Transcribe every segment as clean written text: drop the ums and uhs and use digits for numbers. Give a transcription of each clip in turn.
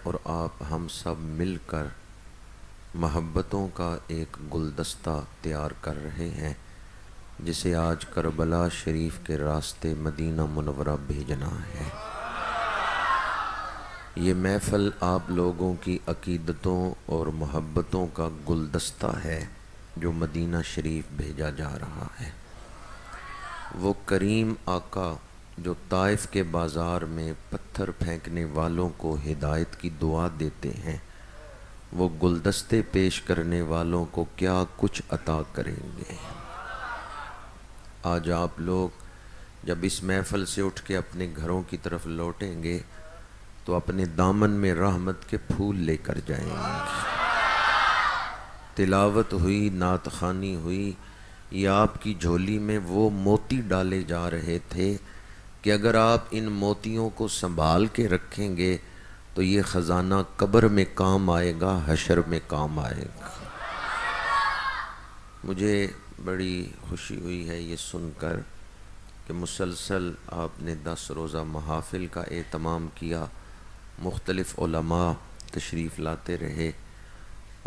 اور آپ ہم سب مل کر محبتوں کا ایک گلدستہ تیار کر رہے ہیں جسے آج کربلا شریف کے راستے مدینہ منورہ بھیجنا ہے۔ یہ محفل آپ لوگوں کی عقیدتوں اور محبتوں کا گلدستہ ہے جو مدینہ شریف بھیجا جا رہا ہے۔ وہ کریم آقا جو طائف کے بازار میں پتھر پھینکنے والوں کو ہدایت کی دعا دیتے ہیں، وہ گلدستے پیش کرنے والوں کو کیا کچھ عطا کریں گے۔ آج آپ لوگ جب اس محفل سے اٹھ کے اپنے گھروں کی طرف لوٹیں گے تو اپنے دامن میں رحمت کے پھول لے کر جائیں گے۔ تلاوت ہوئی، نعت خوانی ہوئی، یہ آپ کی جھولی میں وہ موتی ڈالے جا رہے تھے کہ اگر آپ ان موتیوں کو سنبھال کے رکھیں گے تو یہ خزانہ قبر میں کام آئے گا، حشر میں کام آئے گا۔ مجھے بڑی خوشی ہوئی ہے یہ سن کر کہ مسلسل آپ نے 10 روزہ محافل کا اہتمام کیا، مختلف علماء تشریف لاتے رہے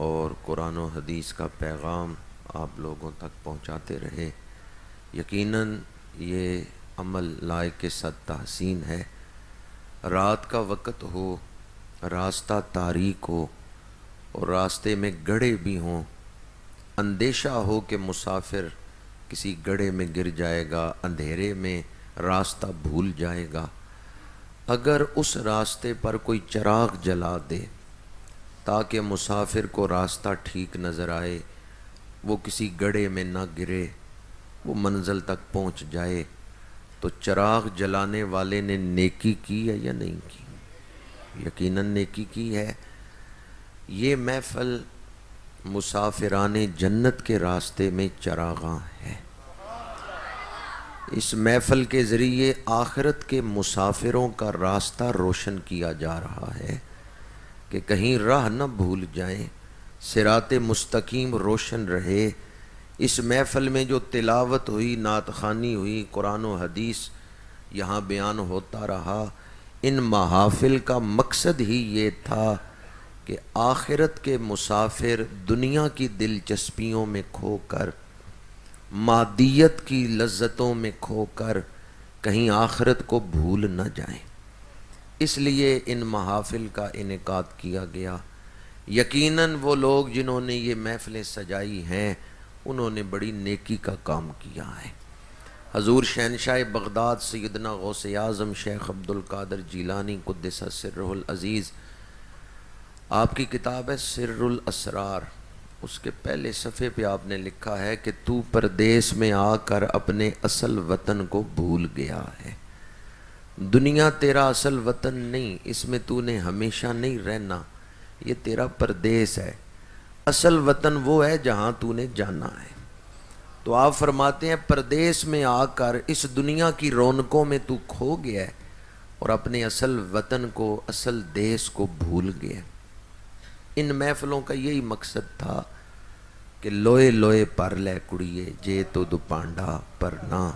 اور قرآن و حدیث کا پیغام آپ لوگوں تک پہنچاتے رہے۔ یقیناً یہ عمل لائق صد تحسین ہے۔ رات کا وقت ہو، راستہ تاریک ہو اور راستے میں گڑھے بھی ہوں، اندیشہ ہو کہ مسافر کسی گڑھے میں گر جائے گا، اندھیرے میں راستہ بھول جائے گا، اگر اس راستے پر کوئی چراغ جلا دے تاکہ مسافر کو راستہ ٹھیک نظر آئے، وہ کسی گڑھے میں نہ گرے، وہ منزل تک پہنچ جائے، تو چراغ جلانے والے نے نیکی کی ہے یا نہیں کی؟ یقیناً نیکی کی ہے۔ یہ محفل مسافران جنت کے راستے میں چراغاں ہے۔ اس محفل کے ذریعے آخرت کے مسافروں کا راستہ روشن کیا جا رہا ہے کہ کہیں راہ نہ بھول جائیں، صراط مستقیم روشن رہے۔ اس محفل میں جو تلاوت ہوئی، نعت خوانی ہوئی، قرآن و حدیث یہاں بیان ہوتا رہا، ان محافل کا مقصد ہی یہ تھا کہ آخرت کے مسافر دنیا کی دلچسپیوں میں کھو کر، مادیت کی لذتوں میں کھو کر کہیں آخرت کو بھول نہ جائیں۔ اس لیے ان محافل کا انعقاد کیا گیا۔ یقیناً وہ لوگ جنہوں نے یہ محفلیں سجائی ہیں انہوں نے بڑی نیکی کا کام کیا ہے۔ حضور شہنشاہ بغداد سیدنا غوث اعظم شیخ عبد القادر جیلانی قدس سرہ العزیز، آپ کی کتاب ہے سر الاسرار، اس کے پہلے صفحے پہ آپ نے لکھا ہے کہ تو پردیس میں آ کر اپنے اصل وطن کو بھول گیا ہے۔ دنیا تیرا اصل وطن نہیں، اس میں تو نے ہمیشہ نہیں رہنا، یہ تیرا پردیس ہے۔ اصل وطن وہ ہے جہاں تو نے جانا ہے۔ تو آپ فرماتے ہیں پردیس میں آ کر اس دنیا کی رونقوں میں تو کھو گیا ہے اور اپنے اصل وطن کو، اصل دیس کو بھول گیا۔ ان محفلوں کا یہی مقصد تھا کہ لوئے لوئے پر لے کڑیے جے تو دوپانڈا پرنا،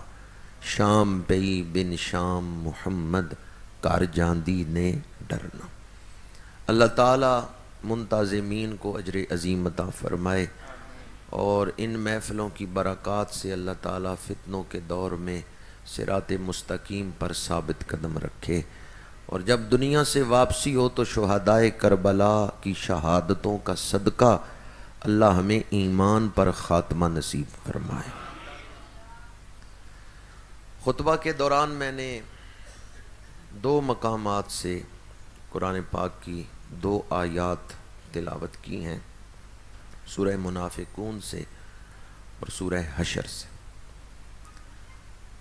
شام پئی بن شام محمد کر جاندی نے ڈرنا۔ اللہ تعالیٰ منتظمین کو اجر عظیم عطا فرمائے اور ان محفلوں کی برکات سے اللہ تعالیٰ فتنوں کے دور میں صراط مستقیم پر ثابت قدم رکھے، اور جب دنیا سے واپسی ہو تو شہدائے کربلا کی شہادتوں کا صدقہ اللہ ہمیں ایمان پر خاتمہ نصیب فرمائے۔ خطبہ کے دوران میں نے 2 مقامات سے قرآن پاک کی 2 آیات تلاوت کی ہیں، سورہ منافقون سے اور سورہ حشر سے۔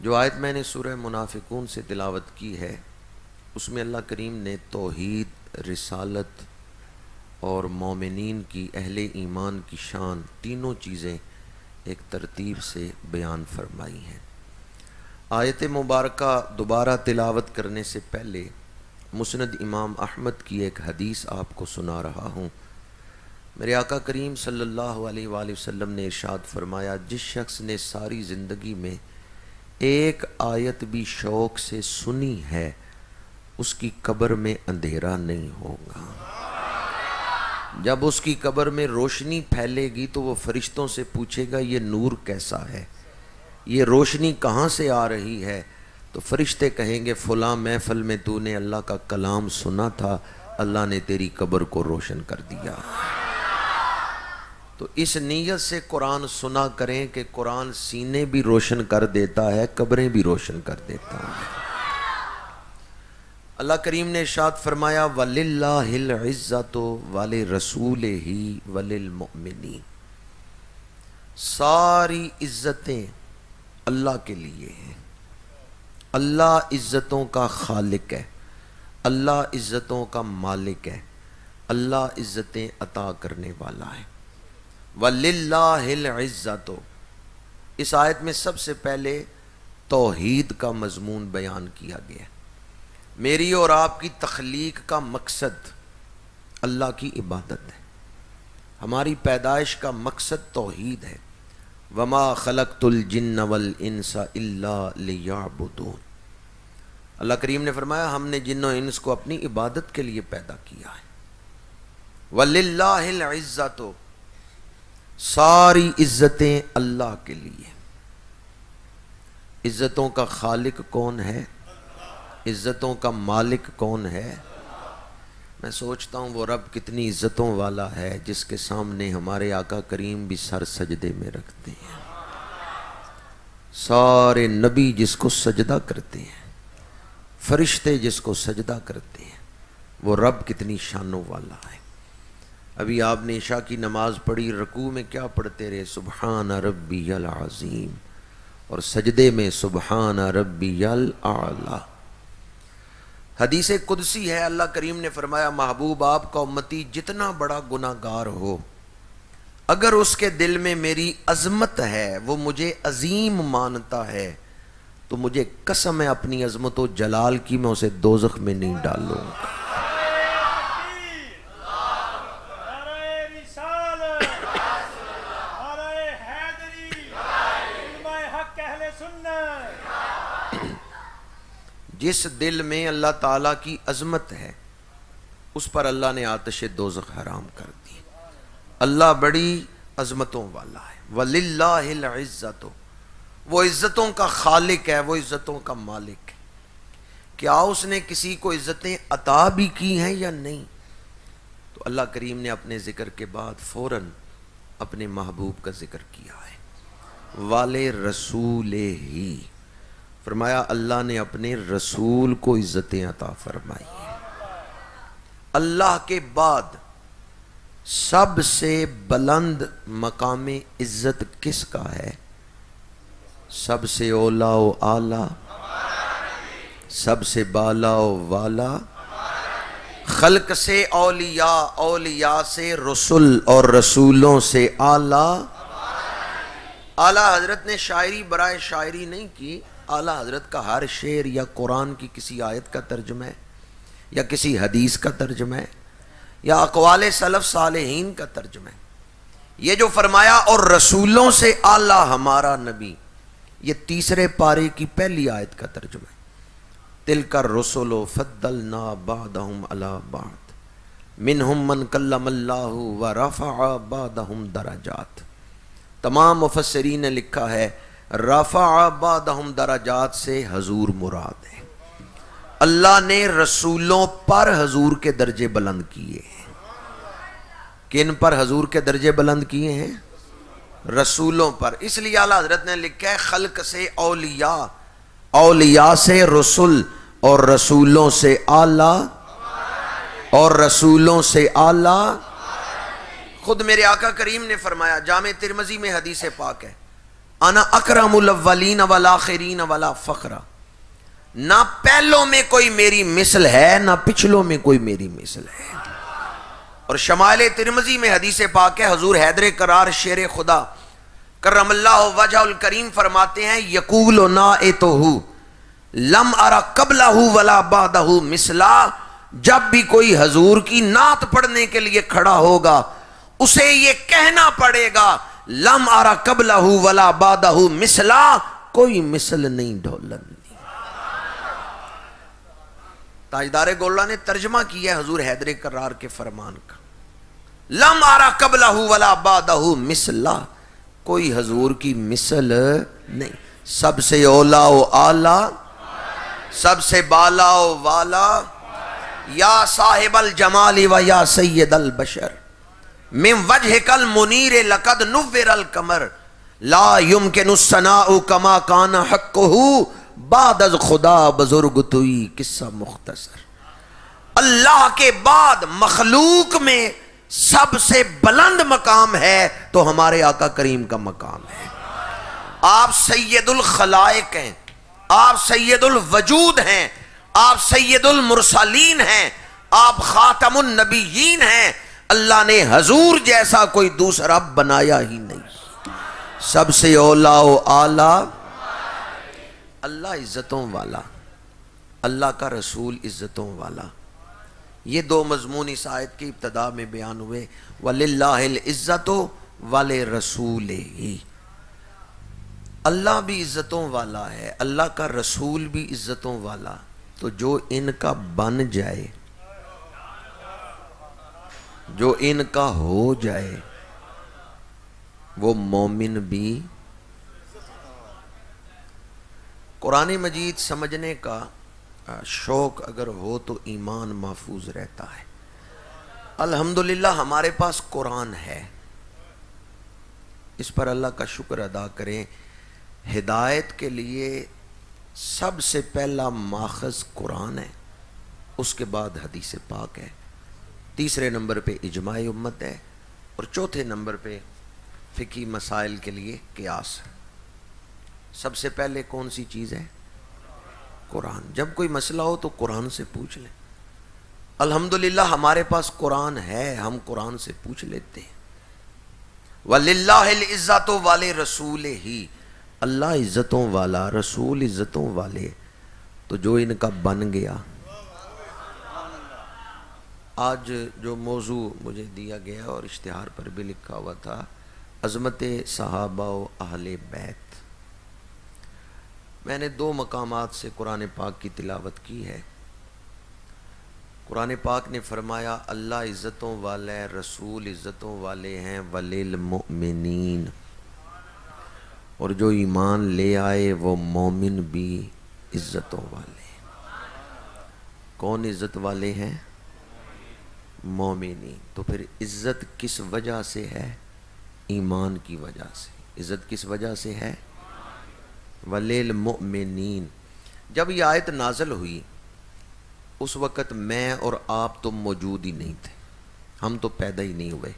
جو آیت میں نے سورہ منافقون سے تلاوت کی ہے اس میں اللہ کریم نے توحید، رسالت اور مومنین کی، اہل ایمان کی شان، تینوں چیزیں ایک ترتیب سے بیان فرمائی ہیں۔ آیت مبارکہ دوبارہ تلاوت کرنے سے پہلے مسند امام احمد کی ایک حدیث آپ کو سنا رہا ہوں۔ میرے آقا کریم صلی اللہ علیہ وآلہ وسلم نے ارشاد فرمایا، جس شخص نے ساری زندگی میں ایک آیت بھی شوق سے سنی ہے اس کی قبر میں اندھیرا نہیں ہوگا۔ جب اس کی قبر میں روشنی پھیلے گی تو وہ فرشتوں سے پوچھے گا یہ نور کیسا ہے، یہ روشنی کہاں سے آ رہی ہے؟ تو فرشتے کہیں گے فلاں محفل میں تو نے اللہ کا کلام سنا تھا، اللہ نے تیری قبر کو روشن کر دیا۔ تو اس نیت سے قرآن سنا کریں کہ قرآن سینے بھی روشن کر دیتا ہے، قبریں بھی روشن کر دیتا ہے۔ اللہ کریم نے ارشاد فرمایا وَلِلَّهِ الْعِزَّةُ وَلِرَسُولِهِ وَلِلْمُؤْمِنِينَ، ساری عزتیں اللہ کے لیے ہیں۔ اللہ عزتوں کا خالق ہے، اللہ عزتوں کا مالک ہے، اللہ عزتیں عطا کرنے والا ہے۔ وَلِلَّهِ الْعِزَّةُ، اس آیت میں سب سے پہلے توحید کا مضمون بیان کیا گیا ہے۔ میری اور آپ کی تخلیق کا مقصد اللہ کی عبادت ہے، ہماری پیدائش کا مقصد توحید ہے۔ وَمَا خَلَقْتُ الْجِنَّ وَالْإِنسَ إِلَّا لِيَعْبُدُونَ، اللہ کریم نے فرمایا ہم نے جن و انس کو اپنی عبادت کے لیے پیدا کیا ہے۔ وَلِلَّهِ الْعِزَّةُ، ساری عزتیں اللہ کے لیے۔ عزتوں کا خالق کون ہے؟ عزتوں کا مالک کون ہے؟ میں سوچتا ہوں وہ رب کتنی عزتوں والا ہے جس کے سامنے ہمارے آقا کریم بھی سر سجدے میں رکھتے ہیں، سارے نبی جس کو سجدہ کرتے ہیں، فرشتے جس کو سجدہ کرتے ہیں، وہ رب کتنی شانوں والا ہے۔ ابھی آپ نے عشاء کی نماز پڑھی، رکوع میں کیا پڑھتے رہے؟ سبحان ربی العظیم، اور سجدے میں سبحان ربی الاعلی۔ حدیث قدسی ہے، اللہ کریم نے فرمایا محبوب آپ کا امتی جتنا بڑا گناہ گار ہو، اگر اس کے دل میں میری عظمت ہے، وہ مجھے عظیم مانتا ہے، تو مجھے قسم ہے اپنی عظمت و جلال کی میں اسے دوزخ میں نہیں ڈالوں گا۔ جس دل میں اللہ تعالیٰ کی عظمت ہے اس پر اللہ نے آتش دوزخ حرام کر دی۔ اللہ بڑی عظمتوں والا ہے۔ وَلِلَّهِ الْعِزَّةُ، وہ عزتوں کا خالق ہے، وہ عزتوں کا مالک ہے۔ کیا اس نے کسی کو عزتیں عطا بھی کی ہیں یا نہیں؟ تو اللہ کریم نے اپنے ذکر کے بعد فوراً اپنے محبوب کا ذکر کیا ہے۔ وَلِرَسُولِهِ، فرمایا اللہ نے اپنے رسول کو عزتیں عطا فرمائی ہیں۔ اللہ کے بعد سب سے بلند مقام عزت کس کا ہے؟ سب سے اولا و اعلی، سب سے بالا و والا، خلق سے اولیاء، اولیاء سے رسول، اور رسولوں سے اعلی۔ اعلیٰ حضرت نے شاعری برائے شاعری نہیں کی، اعلیٰ حضرت کا ہر شعر یا قرآن کی کسی آیت کا ترجمہ ہے، یا کسی حدیث کا ترجمہ ہے، یا اقوال سلف صالحین کا ترجمہ ہے۔ یہ جو فرمایا اور رسولوں سے اعلیٰ ہمارا نبی، یہ تیسرے پارے کی پہلی آیت کا ترجمہ ہے۔ تِلْكَ الرُّسُلُ فَضَّلْنَا بَعْضَهُمْ عَلَى بَعْضٍ مِّنْهُمْ مَنْ كَلَّمَ اللَّهُ وَرَفَعَ بَعْضَهُمْ دَرَجَاتٍ۔ تمام مفسرین نے لکھا ہے رفع بعضهم درجات سے حضور مراد ہے۔ اللہ نے رسولوں پر حضور کے درجے بلند کیے ہیں۔ کن پر حضور کے درجے بلند کیے ہیں؟ رسولوں پر۔ اس لیے اعلیٰ حضرت نے لکھا ہے خلق سے اولیاء، اولیاء سے رسول، اور رسولوں سے اعلیٰ، اور رسولوں سے اعلیٰ۔ خود میرے آقا کریم نے فرمایا، جامع ترمذی میں حدیث پاک ہے، انا اکرم الاولین والآخرین ولا فخر، نہ پہلوں میں کوئی میری مثل ہے نہ پچھلوں میں کوئی میری مثل ہے۔ اور شمائل ترمذی میں حدیث پاک ہے، حضور حیدر کرار شیر خدا کرم اللہ وجہ الکریم فرماتے ہیں یقول نائتہ لم ارى قبلہ ولا بعدہ مثلا، جب بھی کوئی حضور کی نعت پڑھنے کے لیے کھڑا ہوگا اسے یہ کہنا پڑے گا لم ارى قبلہ ولا بعدہ مثلا، کوئی مثل نہیں ڈھولن نہیں۔ تاجدار گولڑا نے ترجمہ کیا ہے حضور حیدر کرار کے فرمان کا، لم آرا قبلہ ولا بعدہ مثلا، کوئی حضور کی مثل نہیں، سب سے اولا و اعلی، سب سے بالا و والا، یا صاحب الجمال و یا سید البشر، من وجهک المنیر لقد نور القمر، لا يمکن الثناء کما کان حقہ، بعد از خدا بزرگ توئی قصہ مختصر۔ اللہ کے بعد مخلوق میں سب سے بلند مقام ہے تو ہمارے آقا کریم کا مقام ہے۔ آپ سید الخلائق ہیں، آپ سید الوجود ہیں، آپ سید المرسلین ہیں، آپ خاتم النبیین ہیں۔ اللہ نے حضور جیسا کوئی دوسرا بنایا ہی نہیں، سب سے اولا و اعلی، اللہ عزتوں والا، اللہ کا رسول عزتوں والا۔ یہ دو مضمون اس آیت کی ابتدا میں بیان ہوئے، وَلِلَّهِ الْعِزَّةُ وَلِرَسُولِهِ، اللہ بھی عزتوں والا ہے، اللہ کا رسول بھی عزتوں والا، تو جو ان کا بن جائے، جو ان کا ہو جائے، وہ مومن بھی۔ قرآن مجید سمجھنے کا شوق اگر ہو تو ایمان محفوظ رہتا ہے۔ الحمدللہ ہمارے پاس قرآن ہے، اس پر اللہ کا شکر ادا کریں۔ ہدایت کے لیے سب سے پہلا ماخذ قرآن ہے، اس کے بعد حدیث پاک ہے، تیسرے نمبر پہ اجماع امت ہے، اور چوتھے نمبر پہ فقہی مسائل کے لیے قیاس ہے۔ سب سے پہلے کون سی چیز ہے؟ قرآن۔ جب کوئی مسئلہ ہو تو قرآن سے پوچھ لیں۔ الحمدللہ ہمارے پاس قرآن ہے، ہم قرآن سے پوچھ لیتے ہیں۔ وَلِلَّهِ الْعِزَّةُ وَلِرَسُولِهِ، اللہ عزتوں والا، رسول عزتوں والے، تو جو ان کا بن گیا۔ آج جو موضوع مجھے دیا گیا اور اشتہار پر بھی لکھا ہوا تھا، عظمت صحابہ و اہل بیت، میں نے دو مقامات سے قرآن پاک کی تلاوت کی ہے۔ قرآن پاک نے فرمایا اللہ عزتوں والا ہے، رسول عزتوں والے ہیں، وَلِلْمُؤْمِنِينَ، اور جو ایمان لے آئے وہ مومن بھی عزتوں والے ہیں۔ کون عزت والے ہیں؟ مومنین۔ تو پھر عزت کس وجہ سے ہے؟ ایمان کی وجہ سے۔ عزت کس وجہ سے ہے؟ وَلِلْمُؤْمِنِينَ۔ جب یہ آیت نازل ہوئی اس وقت میں اور آپ تو موجود ہی نہیں تھے، ہم تو پیدا ہی نہیں ہوئے۔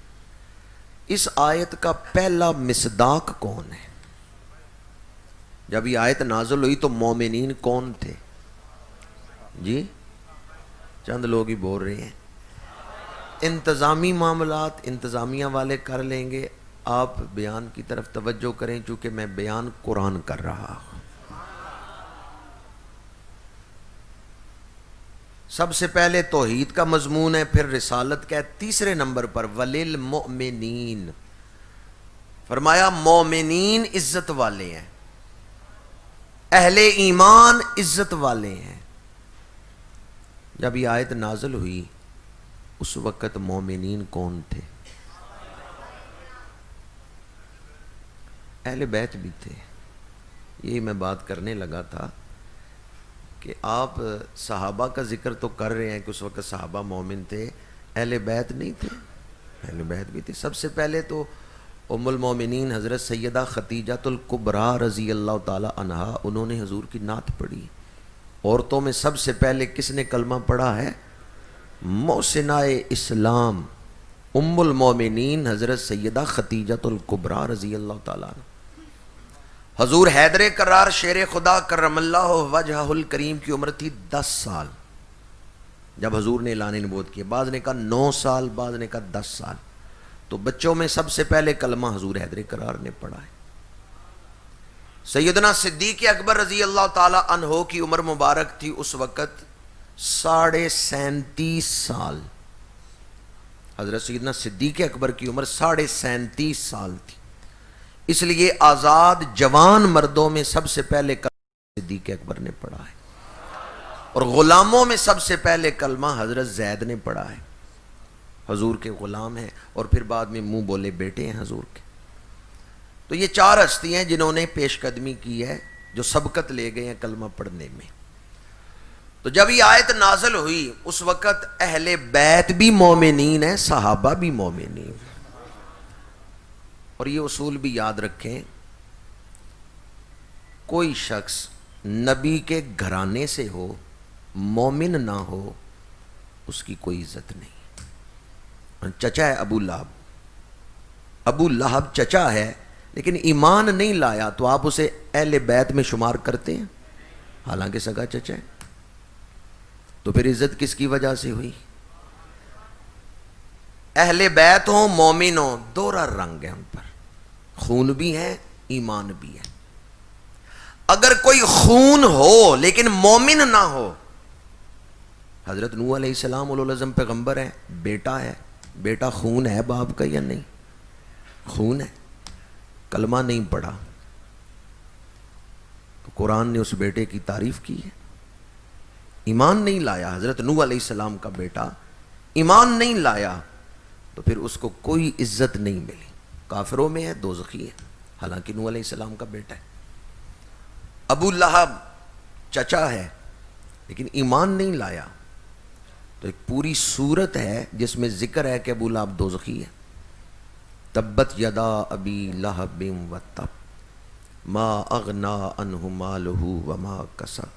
اس آیت کا پہلا مصداق کون ہے؟ جب یہ آیت نازل ہوئی تو مومنین کون تھے؟ جی چند لوگ ہی بول رہے ہیں۔ انتظامی معاملات انتظامیہ والے کر لیں گے، آپ بیان کی طرف توجہ کریں، چونکہ میں بیان قرآن کر رہا ہوں۔ سب سے پہلے توحید کا مضمون ہے، پھر رسالت کا ہے، تیسرے نمبر پر وَلِلْمُؤْمِنِينَ، فرمایا مومنین عزت والے ہیں، اہل ایمان عزت والے ہیں۔ جب یہ آیت نازل ہوئی اس وقت مومنین کون تھے؟ اہل بیت بھی تھے۔ یہی میں بات کرنے لگا تھا کہ آپ صحابہ کا ذکر تو کر رہے ہیں کہ اس وقت صحابہ مومن تھے، اہل بیت نہیں تھے؟ اہل بیت بھی تھے۔ سب سے پہلے تو ام المومنین حضرت سیدہ خدیجہ الکبریٰ رضی اللہ تعالی عنہا، انہوں نے حضور کی نعت پڑھی۔ عورتوں میں سب سے پہلے کس نے کلمہ پڑھا ہے؟ محسنہ اسلام ام المومنین حضرت سیدہ خدیجہ الکبریٰ رضی اللہ تعالیٰ عنہ۔ حضور حیدر کرار شیر خدا کرم اللہ وجہہ الکریم کی عمر تھی 10 سال جب حضور نے اعلان نبوت کیا، بعض نے کہا 9 سال، بعض نے کہا 10 سال۔ تو بچوں میں سب سے پہلے کلمہ حضور حیدر کرار نے پڑھا ہے۔ سیدنا صدیق اکبر رضی اللہ تعالی عنہ کی عمر مبارک تھی اس وقت 37.5 سال۔ حضرت سیدنا صدیق اکبر کی عمر 37.5 سال تھی، اس لیے آزاد جوان مردوں میں سب سے پہلے کلمہ صدیق اکبر نے پڑھا ہے، اور غلاموں میں سب سے پہلے کلمہ حضرت زید نے پڑھا ہے۔ حضور کے غلام ہیں اور پھر بعد میں منہ بولے بیٹے ہیں حضور کے. تو یہ 4 ہستی ہیں جنہوں نے پیش قدمی کی ہے، جو سبقت لے گئے ہیں کلمہ پڑھنے میں. تو جب یہ آیت نازل ہوئی اس وقت اہل بیت بھی مومنین ہیں، صحابہ بھی مومنین. اور یہ اصول بھی یاد رکھیں، کوئی شخص نبی کے گھرانے سے ہو مومن نہ ہو اس کی کوئی عزت نہیں. چچا ہے ابو لہب چچا ہے لیکن ایمان نہیں لایا تو آپ اسے اہل بیت میں شمار کرتے ہیں حالانکہ سگا چچا ہے. تو پھر عزت کس کی وجہ سے ہوئی؟ اہل بیت ہوں مومن ہوں، دوہرا رنگ ہے ان پر، خون بھی ہے ایمان بھی ہے. اگر کوئی خون ہو لیکن مومن نہ ہو، حضرت نوح علیہ السلام اولو العزم پیغمبر ہیں، بیٹا ہے، بیٹا خون ہے باپ کا یا نہیں؟ خون ہے، کلمہ نہیں پڑھا تو قرآن نے اس بیٹے کی تعریف کی ہے. ایمان نہیں لایا، حضرت نوح علیہ السلام کا بیٹا ایمان نہیں لایا تو پھر اس کو کوئی عزت نہیں ملی. کافروں میں ہے، دوزخی ہے، حالانکہ نوح علیہ السلام کا بیٹا ہے. ابو لہب چچا ہے لیکن ایمان نہیں لایا تو ایک پوری سورت ہے جس میں ذکر ہے کہ ابو لہب دوزخی ہے. تبت یدا ابی لہب وتب ما اغنا عنہ مالہ وما کسب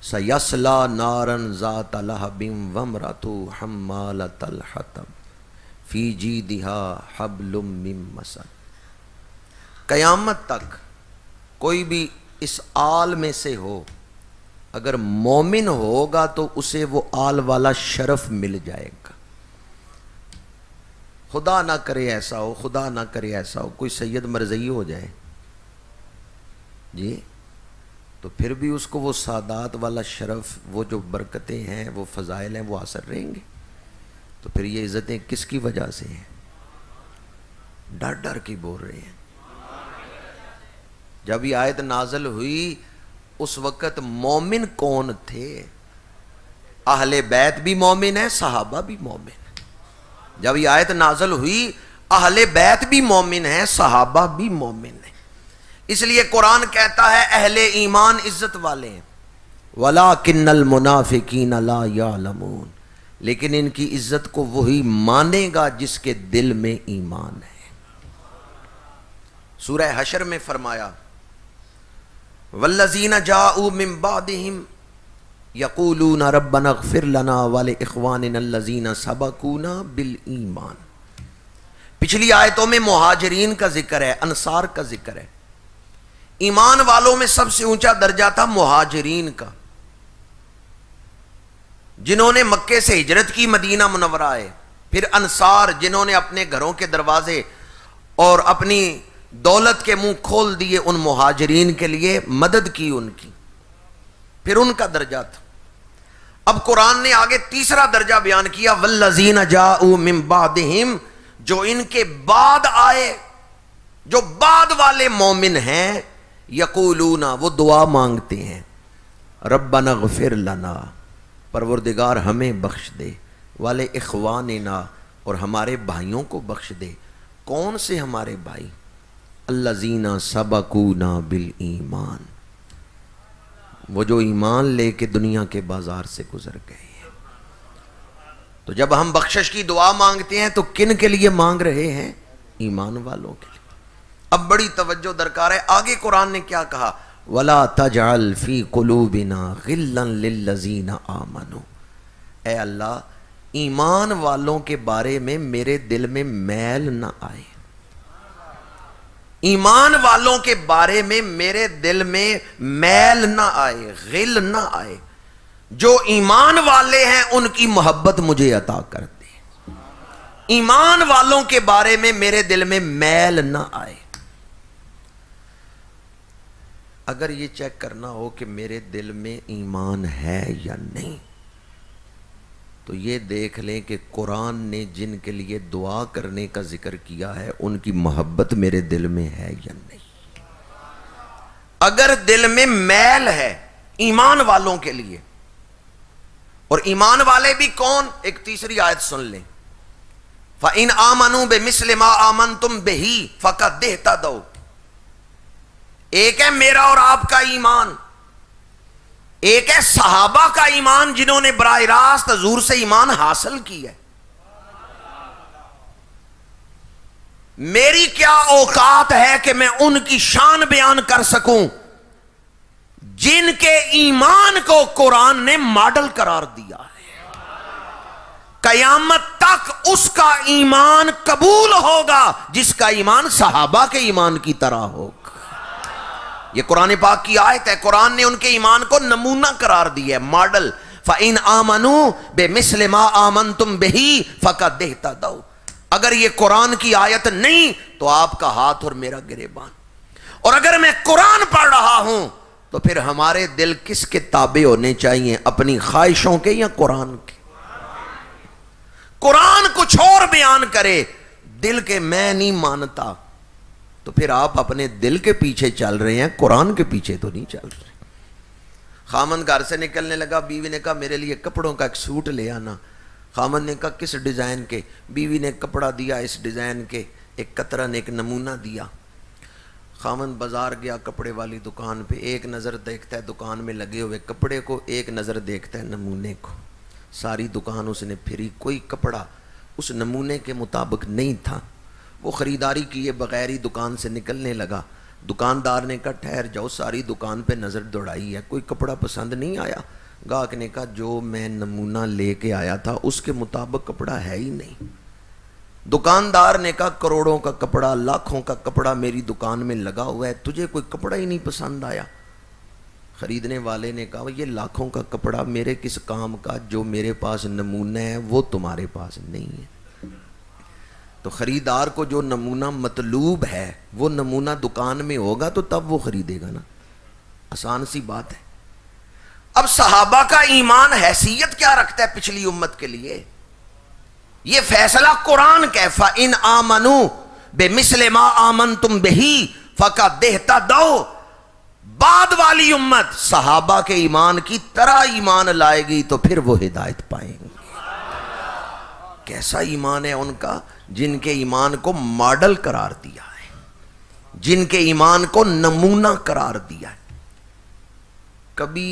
سیصلی نارا ذات لہب وامرأتہ حمالۃ الحطب فی جیدہا حبل من مسد. قیامت تک کوئی بھی اس آل میں سے ہو اگر مومن ہوگا تو اسے وہ آل والا شرف مل جائے گا. خدا نہ کرے ایسا ہو، خدا نہ کرے ایسا ہو کوئی سید مرزئی ہو جائے جی، تو پھر بھی اس کو وہ سادات والا شرف، وہ جو برکتیں ہیں، وہ فضائل ہیں، وہ حاصل رہیں گے. تو پھر یہ عزتیں کس کی وجہ سے ہیں؟ ڈر ڈر کے بول رہے ہیں. جب یہ آیت نازل ہوئی اس وقت مومن کون تھے؟ اہل بیت بھی مومن ہیں، صحابہ بھی مومن ہیں. جب یہ آیت نازل ہوئی اہل بیت بھی مومن ہیں، صحابہ بھی مومن ہیں. اس لیے قرآن کہتا ہے اہل ایمان عزت والے ہیں. وَلَٰكِنَّ الْمُنَافِقِينَ لَا يَعْلَمُونَ، لیکن ان کی عزت کو وہی مانے گا جس کے دل میں ایمان ہے. سورہ حشر میں فرمایا وَالَّذِينَ جَاءُوا مِن بَعْدِهِمْ يَقُولُونَ رَبَّنَا اغْفِرْ لَنَا وَلِإِخْوَانِنَا الَّذِينَ سَبَقُونَا بِالْإِيمَانِ. پچھلی آیتوں میں مہاجرین کا ذکر ہے، انصار کا ذکر ہے. ایمان والوں میں سب سے اونچا درجہ تھا مہاجرین کا، جنہوں نے مکے سے ہجرت کی مدینہ منورہ آئے. پھر انصار جنہوں نے اپنے گھروں کے دروازے اور اپنی دولت کے منہ کھول دیے ان مہاجرین کے لیے، مدد کی ان کی، پھر ان کا درجہ تھا. اب قرآن نے آگے تیسرا درجہ بیان کیا والذین جاءوا من بعدہم، جو ان کے بعد آئے، جو بعد والے مومن ہیں. یقولون، وہ دعا مانگتے ہیں ربنا اغفر لنا، پروردگار ہمیں بخش دے، والے اخواننا، اور ہمارے بھائیوں کو بخش دے. کون سے ہمارے بھائی؟ الذین سبقونا بالایمان، وہ جو ایمان لے کے دنیا کے بازار سے گزر گئے ہیں. تو جب ہم بخشش کی دعا مانگتے ہیں تو کن کے لیے مانگ رہے ہیں؟ ایمان والوں کے لیے. اب بڑی توجہ درکار ہے، آگے قرآن نے کیا کہا؟ وَلَا تَجْعَلْ فِي قُلُوبِنَا غِلًّا لِلَّذِينَ آمَنُوا. اے اللہ ایمان والوں کے بارے میں میرے دل میں میل نہ آئے، ایمان والوں کے بارے میں میرے دل میں میل نہ آئے، غل نہ آئے. جو ایمان والے ہیں ان کی محبت مجھے عطا کر دے، ایمان والوں کے بارے میں میرے دل میں میل نہ آئے. اگر یہ چیک کرنا ہو کہ میرے دل میں ایمان ہے یا نہیں تو یہ دیکھ لیں کہ قرآن نے جن کے لیے دعا کرنے کا ذکر کیا ہے ان کی محبت میرے دل میں ہے یا نہیں. اگر دل میں میل ہے ایمان والوں کے لیے، اور ایمان والے بھی کون؟ ایک تیسری آیت سن لیں فَإِنْ آمَنُوا بِمِثْلِ مَا آمَنْتُمْ بِهِ فَقَدْ اهْتَدَوْا. ایک ہے میرا اور آپ کا ایمان، ایک ہے صحابہ کا ایمان جنہوں نے براہ راست حضور سے ایمان حاصل کی ہے. میری کیا اوقات ہے کہ میں ان کی شان بیان کر سکوں جن کے ایمان کو قرآن نے ماڈل قرار دیا ہے. قیامت تک اس کا ایمان قبول ہوگا جس کا ایمان صحابہ کے ایمان کی طرح ہوگا. یہ قرآن پاک کی آیت ہے. قرآن نے ان کے ایمان کو نمونہ قرار دیا ہے، ماڈل. فَإِنْ آمَنُوا بِمِثْلِ مَا آمَنْتُمْ بِهِ فَقَدْ اهْتَدَوْا. اگر یہ قرآن کی آیت نہیں تو آپ کا ہاتھ اور میرا گریبان. اور اگر میں قرآن پڑھ رہا ہوں تو پھر ہمارے دل کس کے تابع ہونے چاہیے، اپنی خواہشوں کے یا قرآن کے؟ قرآن کچھ اور بیان کرے، دل کے میں نہیں مانتا، تو پھر آپ اپنے دل کے پیچھے چل رہے ہیں، قرآن کے پیچھے تو نہیں چل رہے. خامند گھر سے نکلنے لگا، بیوی نے کہا میرے لیے کپڑوں کا ایک سوٹ لے آنا. خامند نے کہا کس ڈیزائن کے؟ بیوی نے کپڑا دیا اس ڈیزائن کے، ایک قطرہ نے ایک نمونہ دیا. خامند بازار گیا کپڑے والی دکان پہ، ایک نظر دیکھتا ہے دکان میں لگے ہوئے کپڑے کو، ایک نظر دیکھتا ہے نمونے کو. ساری دکان اس نے پھری، کوئی کپڑا اس نمونے کے مطابق نہیں تھا. وہ خریداری کیے بغیر ہی دکان سے نکلنے لگا. دکاندار نے کہا ٹھہر جاؤ، ساری دکان پہ نظر دوڑائی ہے، کوئی کپڑا پسند نہیں آیا؟ گاہک نے کہا جو میں نمونہ لے کے آیا تھا اس کے مطابق کپڑا ہے ہی نہیں. دکاندار نے کہا کروڑوں کا کپڑا، لاکھوں کا کپڑا میری دکان میں لگا ہوا ہے، تجھے کوئی کپڑا ہی نہیں پسند آیا؟ خریدنے والے نے کہا یہ لاکھوں کا کپڑا میرے کس کام کا، جو میرے پاس نمونہ ہے وہ تمہارے پاس نہیں ہے. تو خریدار کو جو نمونہ مطلوب ہے وہ نمونہ دکان میں ہوگا تو تب وہ خریدے گا نا. آسان سی بات ہے. اب صحابہ کا ایمان حیثیت کیا رکھتا ہے پچھلی امت کے لیے؟ یہ فیصلہ قرآن کا ہے. فَإِنْ آمَنُوا بِمِثْلِ مَا آمَنْتُمْ بِهِ فَقَدْ اهْتَدَوْا. بعد والی امت صحابہ کے ایمان کی طرح ایمان لائے گی تو پھر وہ ہدایت پائیں گے. کیسا ایمان ہے ان کا؟ جن کے ایمان کو ماڈل قرار دیا ہے، جن کے ایمان کو نمونہ قرار دیا ہے. کبھی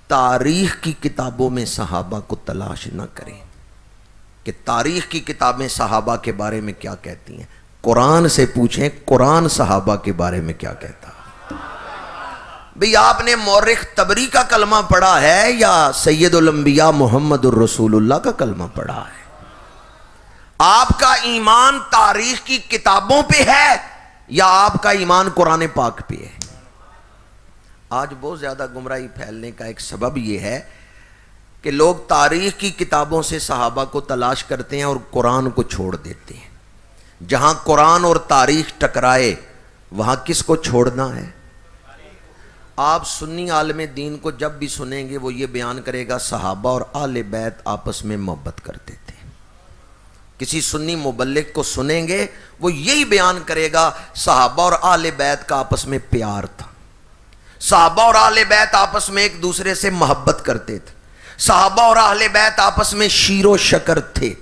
تاریخ کی کتابوں میں صحابہ کو تلاش نہ کریں کہ تاریخ کی کتابیں صحابہ کے بارے میں کیا کہتی ہیں. قرآن سے پوچھیں قرآن صحابہ کے بارے میں کیا کہتا ہے. بھئی آپ نے مورخ طبری کا کلمہ پڑھا ہے یا سید الانبیاء محمد الرسول اللہ کا کلمہ پڑھا ہے؟ آپ کا ایمان تاریخ کی کتابوں پہ ہے یا آپ کا ایمان قرآن پاک پہ ہے؟ آج بہت زیادہ گمراہی پھیلنے کا ایک سبب یہ ہے کہ لوگ تاریخ کی کتابوں سے صحابہ کو تلاش کرتے ہیں اور قرآن کو چھوڑ دیتے ہیں. جہاں قرآن اور تاریخ ٹکرائے وہاں کس کو چھوڑنا ہے؟ آپ سنی عالم دین کو جب بھی سنیں گے وہ یہ بیان کرے گا صحابہ اور اہل بیت آپس میں محبت کرتے تھے. کسی سنی مبلغ کو سنیں گے وہ یہی بیان کرے گا صحابہ اور اہل بیت کا آپس میں پیار تھا، صحابہ اور اہل بیت آپس میں ایک دوسرے سے محبت کرتے تھے، صحابہ اور اہل بیت آپس میں شیر و شکر تھے.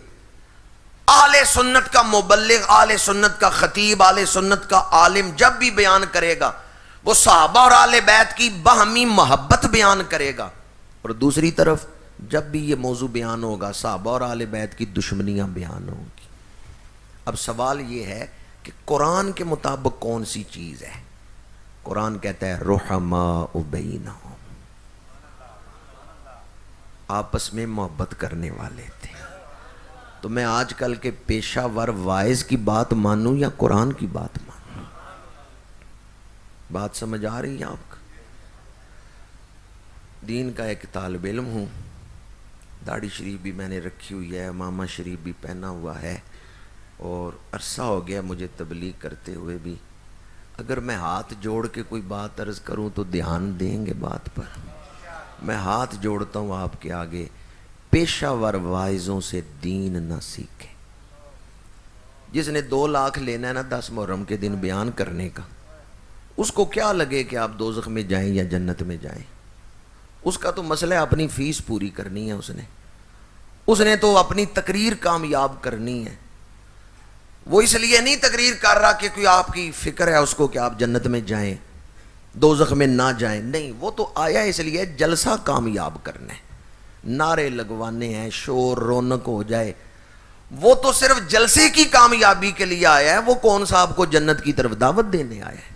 اہل سنت کا مبلغ، اہل سنت کا خطیب، اہل سنت کا عالم جب بھی بیان کرے گا وہ صحابہ اور اہل بیت کی باہمی محبت بیان کرے گا، اور دوسری طرف جب بھی یہ موضوع بیان ہوگا صحابہ اور اہل بیت کی دشمنیاں بیان ہوں گی. اب سوال یہ ہے کہ قرآن کے مطابق کون سی چیز ہے؟ قرآن کہتا ہے رحماء بینہم، آپس میں محبت کرنے والے تھے. تو میں آج کل کے پیشہ ور وائز کی بات مانوں یا قرآن کی بات مانوں؟ بات سمجھ آ رہی ہے آپ کو؟ دین کا ایک طالب علم ہوں، داڑھی شریف بھی میں نے رکھی ہوئی ہے، امامہ شریف بھی پہنا ہوا ہے، اور عرصہ ہو گیا مجھے تبلیغ کرتے ہوئے بھی. اگر میں ہاتھ جوڑ کے کوئی بات عرض کروں تو دھیان دیں گے بات پر؟ میں ہاتھ جوڑتا ہوں آپ کے آگے، پیشہ ور وائزوں سے دین نہ سیکھیں. جس نے 2 لاکھ لینا ہے نا 10 محرم کے دن بیان کرنے کا، اس کو کیا لگے کہ آپ دوزخ میں جائیں یا جنت میں جائیں؟ اس کا تو مسئلہ ہے اپنی فیس پوری کرنی ہے. اس نے تو اپنی تقریر کامیاب کرنی ہے. وہ اس لیے نہیں تقریر کر رہا کہ کوئی آپ کی فکر ہے اس کو کہ آپ جنت میں جائیں دوزخ میں نہ جائیں، نہیں، وہ تو آیا اس لیے جلسہ کامیاب کرنا ہے، نعرے لگوانے ہیں، شور رونق ہو جائے، وہ تو صرف جلسے کی کامیابی کے لیے آیا ہے، وہ کون سا آپ کو جنت کی طرف دعوت دینے آیا ہے؟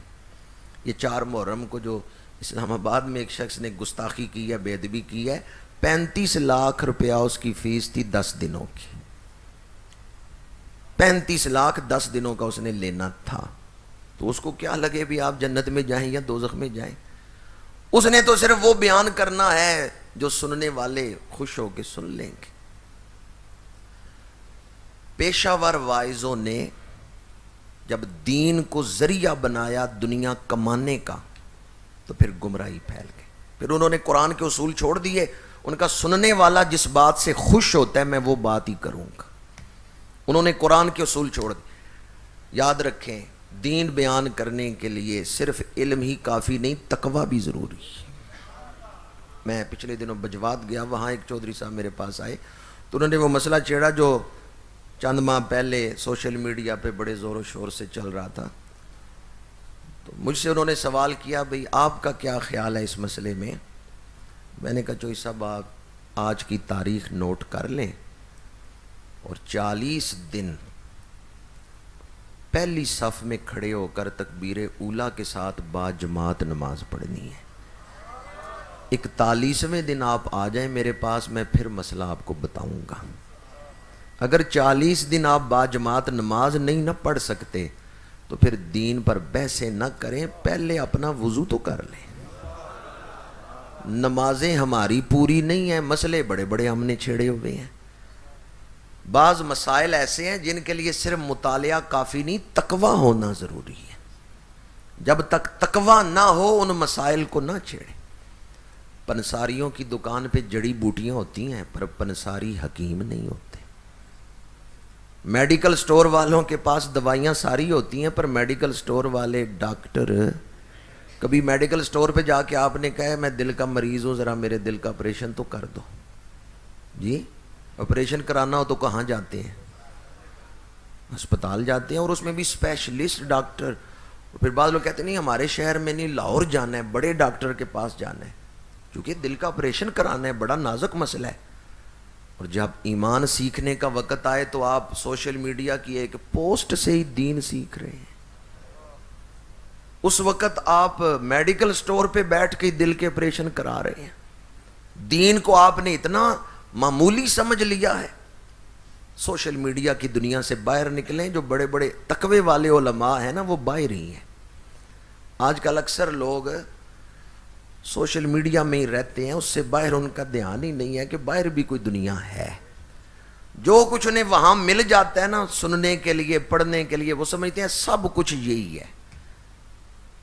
یہ 4 محرم کو جو اسلام آباد میں ایک شخص نے گستاخی کی ہے، بے ادبی کی ہے، 35 لاکھ روپیہ اس کی فیس تھی 10 دنوں کی، 35 لاکھ 10 دنوں کا اس نے لینا تھا، تو اس کو کیا لگے بھی آپ جنت میں جائیں یا دوزخ میں جائیں؟ اس نے تو صرف وہ بیان کرنا ہے جو سننے والے خوش ہو کے سن لیں گے۔ پیشہ ور واعظوں نے جب دین کو ذریعہ بنایا دنیا کمانے کا تو پھر گمراہی پھیل گئی، پھر انہوں نے قرآن کے اصول چھوڑ دیے، ان کا سننے والا جس بات سے خوش ہوتا ہے میں وہ بات ہی کروں گا، انہوں نے قرآن کے اصول چھوڑ دیے۔ یاد رکھیں، دین بیان کرنے کے لیے صرف علم ہی کافی نہیں، تقوی بھی ضروری ہے۔ میں پچھلے دنوں بجوات گیا، وہاں ایک چودھری صاحب میرے پاس آئے تو انہوں نے وہ مسئلہ چھیڑا جو چند ماہ پہلے سوشل میڈیا پہ بڑے زور و شور سے چل رہا تھا، تو مجھ سے انہوں نے سوال کیا بھئی آپ کا کیا خیال ہے اس مسئلے میں؟ میں نے کہا چوہی صاحب آپ آج کی تاریخ نوٹ کر لیں اور 40 دن پہلی صف میں کھڑے ہو کر تکبیر اولیٰ کے ساتھ با جماعت نماز پڑھنی ہے۔ 41ویں دن آپ آ جائیں میرے پاس، میں پھر مسئلہ آپ کو بتاؤں گا۔ اگر 40 دن آپ با جماعت نماز نہیں نہ پڑھ سکتے تو پھر دین پر بحثیں نہ کریں، پہلے اپنا وضو تو کر لیں۔ نمازیں ہماری پوری نہیں ہیں، مسئلے بڑے بڑے ہم نے چھیڑے ہوئے ہیں، بعض مسائل ایسے ہیں جن کے لیے صرف مطالعہ کافی نہیں، تقوی ہونا ضروری ہے۔ جب تک تقوی نہ ہو ان مسائل کو نہ چھیڑیں۔ پنساریوں کی دکان پہ جڑی بوٹیاں ہوتی ہیں پر پنساری حکیم نہیں ہوتے، میڈیکل سٹور والوں کے پاس دوائیاں ساری ہوتی ہیں پر میڈیکل سٹور والے ڈاکٹر، کبھی میڈیکل سٹور پہ جا کے آپ نے کہا میں دل کا مریض ہوں، ذرا میرے دل کا آپریشن تو کر دو، جی آپریشن کرانا ہو تو کہاں جاتے ہیں؟ ہسپتال جاتے ہیں، اور اس میں بھی اسپیشلسٹ ڈاکٹر۔ پھر بعض لوگ کہتے ہیں نہیں ہمارے شہر میں نہیں، لاہور جانا ہے، بڑے ڈاکٹر کے پاس جانا ہے، کیونکہ دل کا آپریشن کرانا ہے، بڑا نازک مسئلہ ہے۔ اور جب ایمان سیکھنے کا وقت آئے تو آپ سوشل میڈیا کی ایک پوسٹ سے ہی دین سیکھ رہے ہیں، اس وقت آپ میڈیکل سٹور پہ بیٹھ کے دل کے آپریشن کرا رہے ہیں۔ دین کو آپ نے اتنا معمولی سمجھ لیا ہے۔ سوشل میڈیا کی دنیا سے باہر نکلیں، جو بڑے بڑے تقوی والے علماء ہیں نا وہ باہر ہی ہیں۔ آج کل اکثر لوگ سوشل میڈیا میں ہی رہتے ہیں، اس سے باہر ان کا دھیان ہی نہیں ہے کہ باہر بھی کوئی دنیا ہے۔ جو کچھ انہیں وہاں مل جاتا ہے نا سننے کے لیے، پڑھنے کے لیے، وہ سمجھتے ہیں سب کچھ یہی ہے۔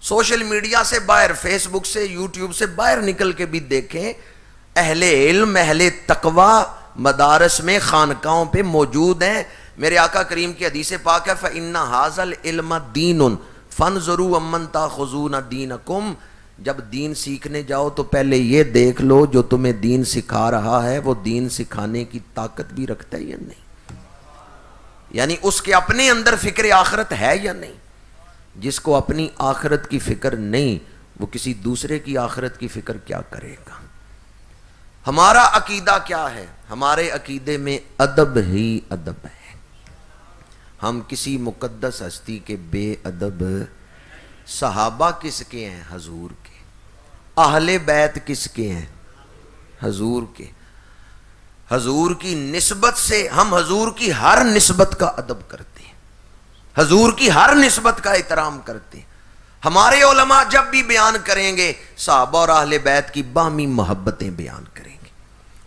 سوشل میڈیا سے باہر، فیس بک سے، یوٹیوب سے باہر نکل کے بھی دیکھیں، اہل علم، اہل تقوی مدارس میں، خانقاہوں پہ موجود ہیں۔ میرے آقا کریم کی حدیث پاک ہے فَإِنَّ هَذَا الْعِلْمَ دِينٌ فَانْظُرُوا عَمَّنْ تَأْخُذُونَ دِينَكُمْ۔ جب دین سیکھنے جاؤ تو پہلے یہ دیکھ لو جو تمہیں دین سکھا رہا ہے وہ دین سکھانے کی طاقت بھی رکھتا ہے یا نہیں، یعنی اس کے اپنے اندر فکر آخرت ہے یا نہیں۔ جس کو اپنی آخرت کی فکر نہیں وہ کسی دوسرے کی آخرت کی فکر کیا کرے گا۔ ہمارا عقیدہ کیا ہے؟ ہمارے عقیدے میں ادب ہی ادب ہے۔ ہم کسی مقدس ہستی کے بے ادب، صحابہ کس کے ہیں؟ حضور کے۔ اہل بیت کس کے ہیں؟ حضور کے۔ حضور کی نسبت سے ہم حضور کی ہر نسبت کا ادب کرتے ہیں، حضور کی ہر نسبت کا احترام کرتے ہیں۔ ہمارے علماء جب بھی بیان کریں گے صحابہ اور اہل بیت کی باہمی محبتیں بیان کریں گے،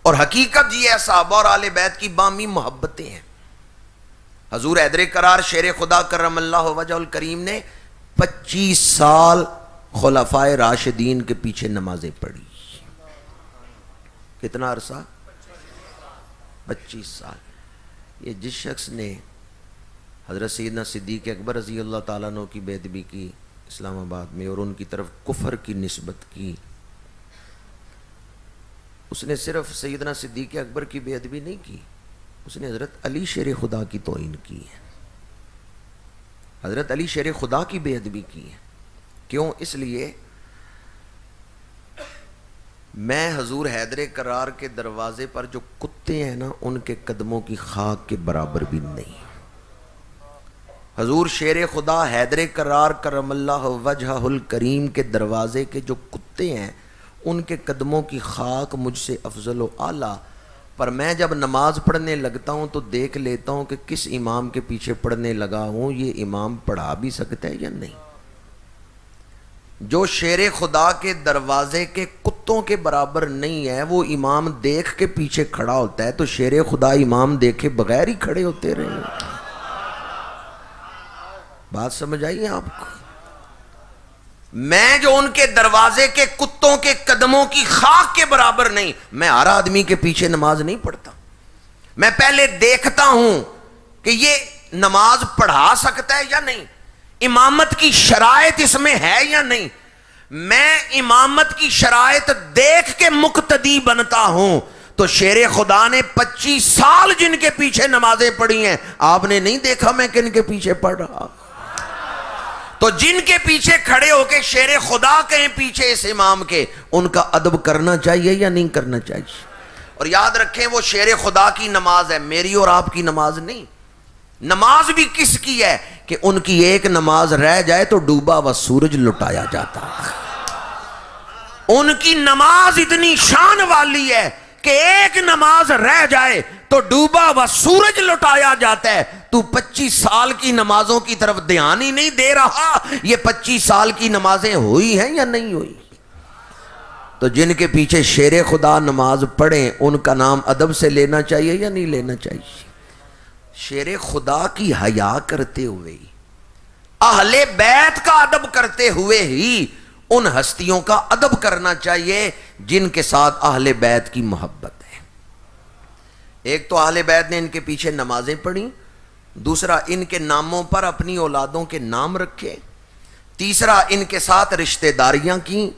اور حقیقت یہ ہے صحابہ اور اہل بیت کی باہمی محبتیں ہیں۔ حضور حیدر کرار شیر خدا کرم اللہ وجہ الکریم نے 25 سال خلفائے راشدین کے پیچھے نمازیں پڑھی۔ کتنا عرصہ؟ 25 سال۔ یہ جس شخص نے حضرت سیدنا صدیق اکبر رضی اللہ تعالیٰ عنہ کی بے ادبی کی اسلام آباد میں اور ان کی طرف کفر کی نسبت کی، اس نے صرف سیدنا صدیق اکبر کی بے ادبی نہیں کی، اس نے حضرت علی شیر خدا کی توہین کی ہے۔ حضرت علی شیر خدا کی بے ادبی کی ہے. کیوں؟ اس لیے میں حضور حیدر کرار کے دروازے پر جو کتے ہیں نا ان کے قدموں کی خاک کے برابر بھی نہیں. حضور شیر خدا حیدر کرار کرم اللہ وجہہ الکریم کے دروازے کے جو کتے ہیں ان کے قدموں کی خاک مجھ سے افضل و اعلیٰ. پر میں جب نماز پڑھنے لگتا ہوں تو دیکھ لیتا ہوں کہ کس امام کے پیچھے پڑھنے لگا ہوں, یہ امام پڑھا بھی سکتا ہے یا نہیں. جو شیر خدا کے دروازے کے کتوں کے برابر نہیں ہے وہ امام دیکھ کے پیچھے کھڑا ہوتا ہے, تو شیر خدا امام دیکھے بغیر ہی کھڑے ہوتے رہے. بات سمجھ آئی ہے آپ کو؟ میں جو ان کے دروازے کے کتوں کے قدموں کی خاک کے برابر نہیں, میں ہر آدمی کے پیچھے نماز نہیں پڑھتا. میں پہلے دیکھتا ہوں کہ یہ نماز پڑھا سکتا ہے یا نہیں, امامت کی شرائط اس میں ہے یا نہیں. میں امامت کی شرائط دیکھ کے مقتدی بنتا ہوں. تو شیر خدا نے 25 سال جن کے پیچھے نمازیں پڑھی ہیں, آپ نے نہیں دیکھا میں کن کے پیچھے پڑھ رہا. تو جن کے پیچھے کھڑے ہو کے شیر خدا کہیں پیچھے اس امام کے, ان کا ادب کرنا چاہیے یا نہیں کرنا چاہیے. اور یاد رکھیں وہ شیر خدا کی نماز ہے, میری اور آپ کی نماز نہیں. نماز بھی کس کی ہے کہ ان کی ایک نماز رہ جائے تو ڈوبا ہوا سورج لٹایا جاتا. ان کی نماز اتنی شان والی ہے کہ ایک نماز رہ جائے تو ڈوبا ہوا سورج لٹایا جاتا ہے. تو 25 سال کی نمازوں کی طرف دھیان ہی نہیں دے رہا. یہ 25 سال کی نمازیں ہوئی ہیں یا نہیں ہوئی؟ تو جن کے پیچھے شیر خدا نماز پڑھیں ان کا نام ادب سے لینا چاہیے یا نہیں لینا چاہیے؟ شیر خدا کی حیا کرتے ہوئے ہی, اہل بیت کا ادب کرتے ہوئے ہی ان ہستیوں کا ادب کرنا چاہیے جن کے ساتھ اہل بیت کی محبت ہے. ایک تو اہل بیت نے ان کے پیچھے نمازیں پڑھی, دوسرا ان کے ناموں پر اپنی اولادوں کے نام رکھے, تیسرا ان کے ساتھ رشتہ داریاں کی,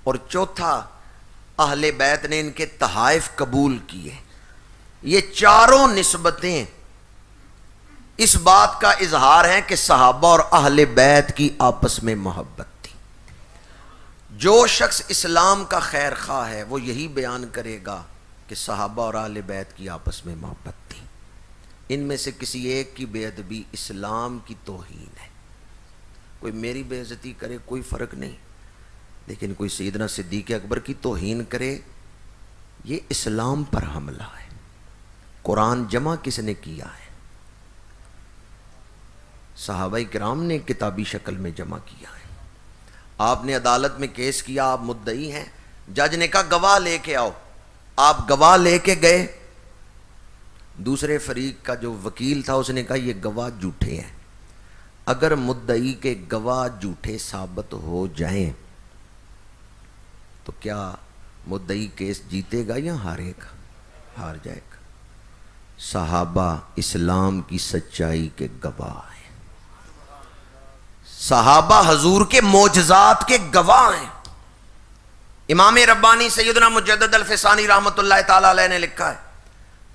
اور چوتھا اہل بیت نے ان کے تحائف قبول کیے. یہ چاروں نسبتیں اس بات کا اظہار ہیں کہ صحابہ اور اہل بیت کی آپس میں محبت تھی. جو شخص اسلام کا خیر خواہ ہے وہ یہی بیان کرے گا کہ صحابہ اور اہل بیت کی آپس میں محبت تھی. ان میں سے کسی ایک کی بے ادبی اسلام کی توہین ہے. کوئی میری بے عزتی کرے کوئی فرق نہیں, لیکن کوئی سیدنا صدیق اکبر کی توہین کرے یہ اسلام پر حملہ ہے. قرآن جمع کس نے کیا ہے؟ صحابہ کرام نے کتابی شکل میں جمع کیا ہے. آپ نے عدالت میں کیس کیا, آپ مدعی ہیں, جج نے کہا گواہ لے کے آؤ, آپ گواہ لے کے گئے, دوسرے فریق کا جو وکیل تھا اس نے کہا یہ گواہ جھوٹے ہیں. اگر مدعی کے گواہ جھوٹے ثابت ہو جائیں تو کیا مدعی کیس جیتے گا یا ہارے گا؟ ہار جائے گا. صحابہ اسلام کی سچائی کے گواہ ہیں. صحابہ حضور کے معجزات کے گواہ ہیں. امام ربانی سیدنا مجدد الفسانی رحمت اللہ تعالی علیہ نے لکھا ہے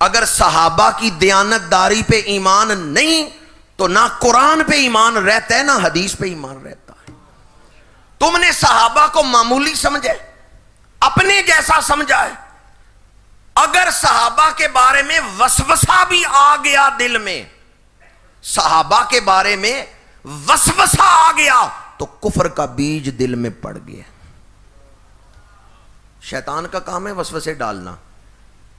اگر صحابہ کی دیانت داری پہ ایمان نہیں تو نہ قرآن پہ ایمان رہتا ہے نہ حدیث پہ ایمان رہتا ہے. تم نے صحابہ کو معمولی سمجھے, اپنے جیسا سمجھا ہے. اگر صحابہ کے بارے میں وسوسہ بھی آ گیا دل میں, صحابہ کے بارے میں وسوسہ آ گیا تو کفر کا بیج دل میں پڑ گیا. شیطان کا کام ہے وسوسے ڈالنا.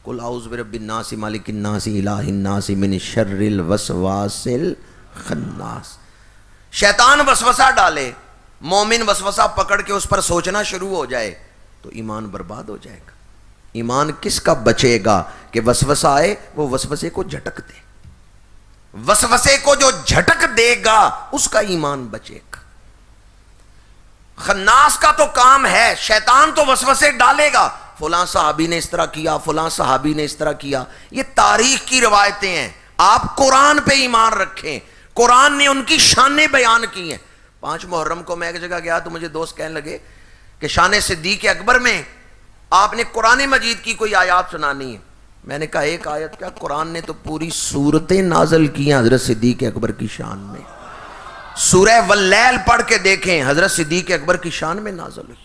قل اعوذ برب الناس مالک الناس الہ الناس من شر الوسواس الخناس. شیطان وسوسہ ڈالے, مومن وسوسہ پکڑ کے اس پر سوچنا شروع ہو جائے تو ایمان برباد ہو جائے گا. ایمان کس کا بچے گا کہ وسوسہ آئے وہ وسوسے کو جھٹک دے. وسوسے کو جو جھٹک دے گا اس کا ایمان بچے گا. خناس کا تو کام ہے, شیطان تو وسوسے ڈالے گا, فلاں صحابی نے اس طرح کیا, فلاں صحابی نے اس طرح کیا. یہ تاریخ کی روایتیں ہیں. آپ قرآن پہ ایمان رکھیں, قرآن نے ان کی شانیں بیان کی ہیں. 5 محرم کو میں ایک جگہ گیا تو مجھے دوست کہنے لگے کہ شان صدیق اکبر میں آپ نے قرآن مجید کی کوئی آیات سنانی ہے. میں نے کہا ایک آیت کیا, قرآن نے تو پوری سورتیں نازل کی ہیں حضرت صدیق اکبر کی شان میں. سورہ واللیل پڑھ کے دیکھیں، حضرت صدیق اکبر کی شان میں نازل ہوئی۔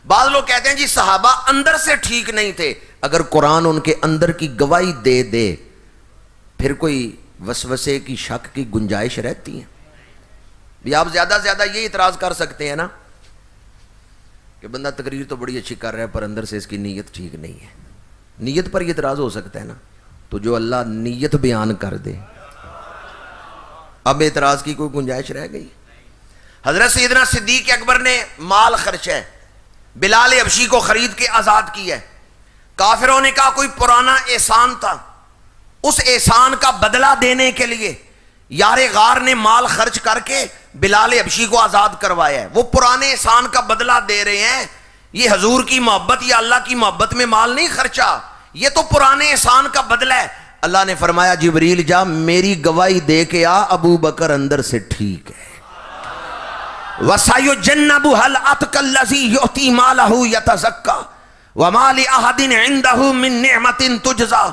بعض لوگ کہتے ہیں جی صحابہ اندر سے ٹھیک نہیں تھے، اگر قرآن ان کے اندر کی گواہی دے دے پھر کوئی وسوسے کی شک کی گنجائش رہتی ہے؟ بھی آپ زیادہ سے زیادہ یہ اعتراض کر سکتے ہیں نا کہ بندہ تقریر تو بڑی اچھی کر رہا ہے پر اندر سے اس کی نیت ٹھیک نہیں ہے، نیت پر یہ اعتراض ہو سکتا ہے نا، تو جو اللہ نیت بیان کر دے اب اعتراض کی کوئی گنجائش رہ گئی؟ حضرت سیدنا صدیق اکبر نے مال خرچہ ہے، بلال حبشی کو خرید کے آزاد کیا ہے۔ کافروں نے کہا کوئی پرانا احسان تھا، اس احسان کا بدلہ دینے کے لیے یار غار نے مال خرچ کر کے بلال حبشی کو آزاد کروایا ہے، وہ پرانے احسان کا بدلہ دے رہے ہیں۔ یہ حضور کی محبت یا اللہ کی محبت میں مال نہیں خرچا، یہ تو پرانے احسان کا بدلہ ہے۔ اللہ نے فرمایا جبریل جا میری گواہی دے کے آ، ابو بکر اندر سے ٹھیک ہے۔ وَسَيُجَنَّبُهَا الْأَتْقَى الَّذِي يُؤْتِي مَالَهُ يَتَزَكَّى وَمَا لِأَحَدٍ عِندَهُ مِن نِّعْمَةٍ تُجْزَى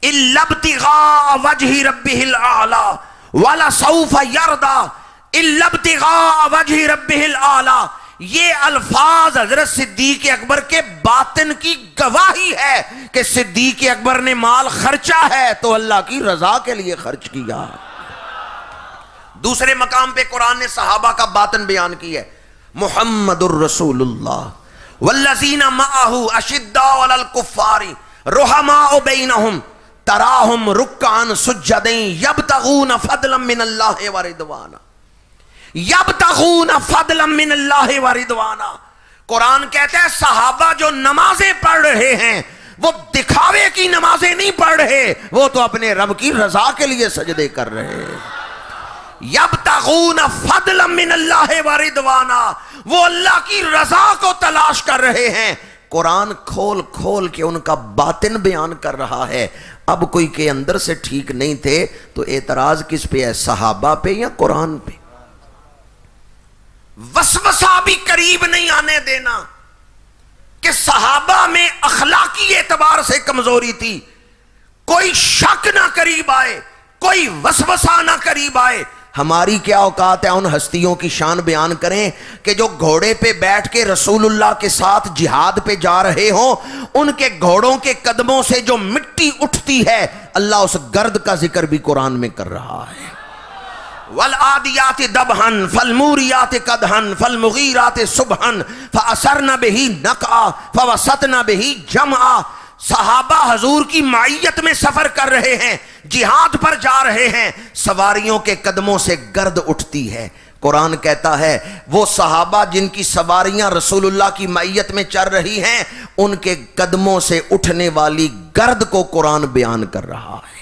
إِلَّا ابْتِغَاءَ وَجْهِ رَبِّهِ الْأَعْلَى وَلَسَوْفَ يَرْضَى إِلَّا ابْتِغَاءَ وَجْهِ رَبِّهِ الْأَعْلَى۔ یہ الفاظ حضرت صدیق اکبر کے باطن کی گواہی ہے کہ صدیق اکبر نے مال خرچا ہے تو اللہ کی رضا کے لیے خرچ کیا۔ دوسرے مقام پہ قرآن نے صحابہ کا باطن بیان کی ہے، محمد الرسول اللہ والذین معہ اشداء علی الکفار رحماء بینہم تراہم رکعا سجدا یبتغون فضلا من اللہ ورضوانا، یبتغون فضلا من اللہ ورضوانا۔ قرآن کہتا ہے صحابہ جو نمازیں پڑھ رہے ہیں وہ دکھاوے کی نمازیں نہیں پڑھ رہے، وہ تو اپنے رب کی رضا کے لیے سجدے کر رہے ہیں۔ یبتغون فضلا من اللہ ورضوانا، وہ اللہ کی رضا کو تلاش کر رہے ہیں۔ قرآن کھول کھول کے ان کا باطن بیان کر رہا ہے۔ اب کوئی کہ اندر سے ٹھیک نہیں تھے تو اعتراض کس پہ ہے، صحابہ پہ یا قرآن پہ؟ وسوسہ بھی قریب نہیں آنے دینا کہ صحابہ میں اخلاقی اعتبار سے کمزوری تھی، کوئی شک نہ قریب آئے، کوئی وسوسہ نہ قریب آئے۔ ہماری کیا اوقات ہے ان ہستیوں کی شان بیان کریں کہ جو گھوڑے پہ بیٹھ کے رسول اللہ کے ساتھ جہاد پہ جا رہے ہوں، ان کے گھوڑوں کے قدموں سے جو مٹی اٹھتی ہے اللہ اس گرد کا ذکر بھی قرآن میں کر رہا ہے۔ وَالْعَادِيَاتِ دَبْحًا فَالْمُورِيَاتِ قَدْحًا فَالْمُغِيرَاتِ صُبْحًا فَأَثَرْنَ بِهِ نَقْعًا فَوَسَطْنَ بِهِ جَمْعًا۔ صحابہ حضور کی معیت میں سفر کر رہے ہیں، جہاد پر جا رہے ہیں، سواریوں کے قدموں سے گرد اٹھتی ہے۔ قرآن کہتا ہے وہ صحابہ جن کی سواریاں رسول اللہ کی معیت میں چل رہی ہیں، ان کے قدموں سے اٹھنے والی گرد کو قرآن بیان کر رہا ہے۔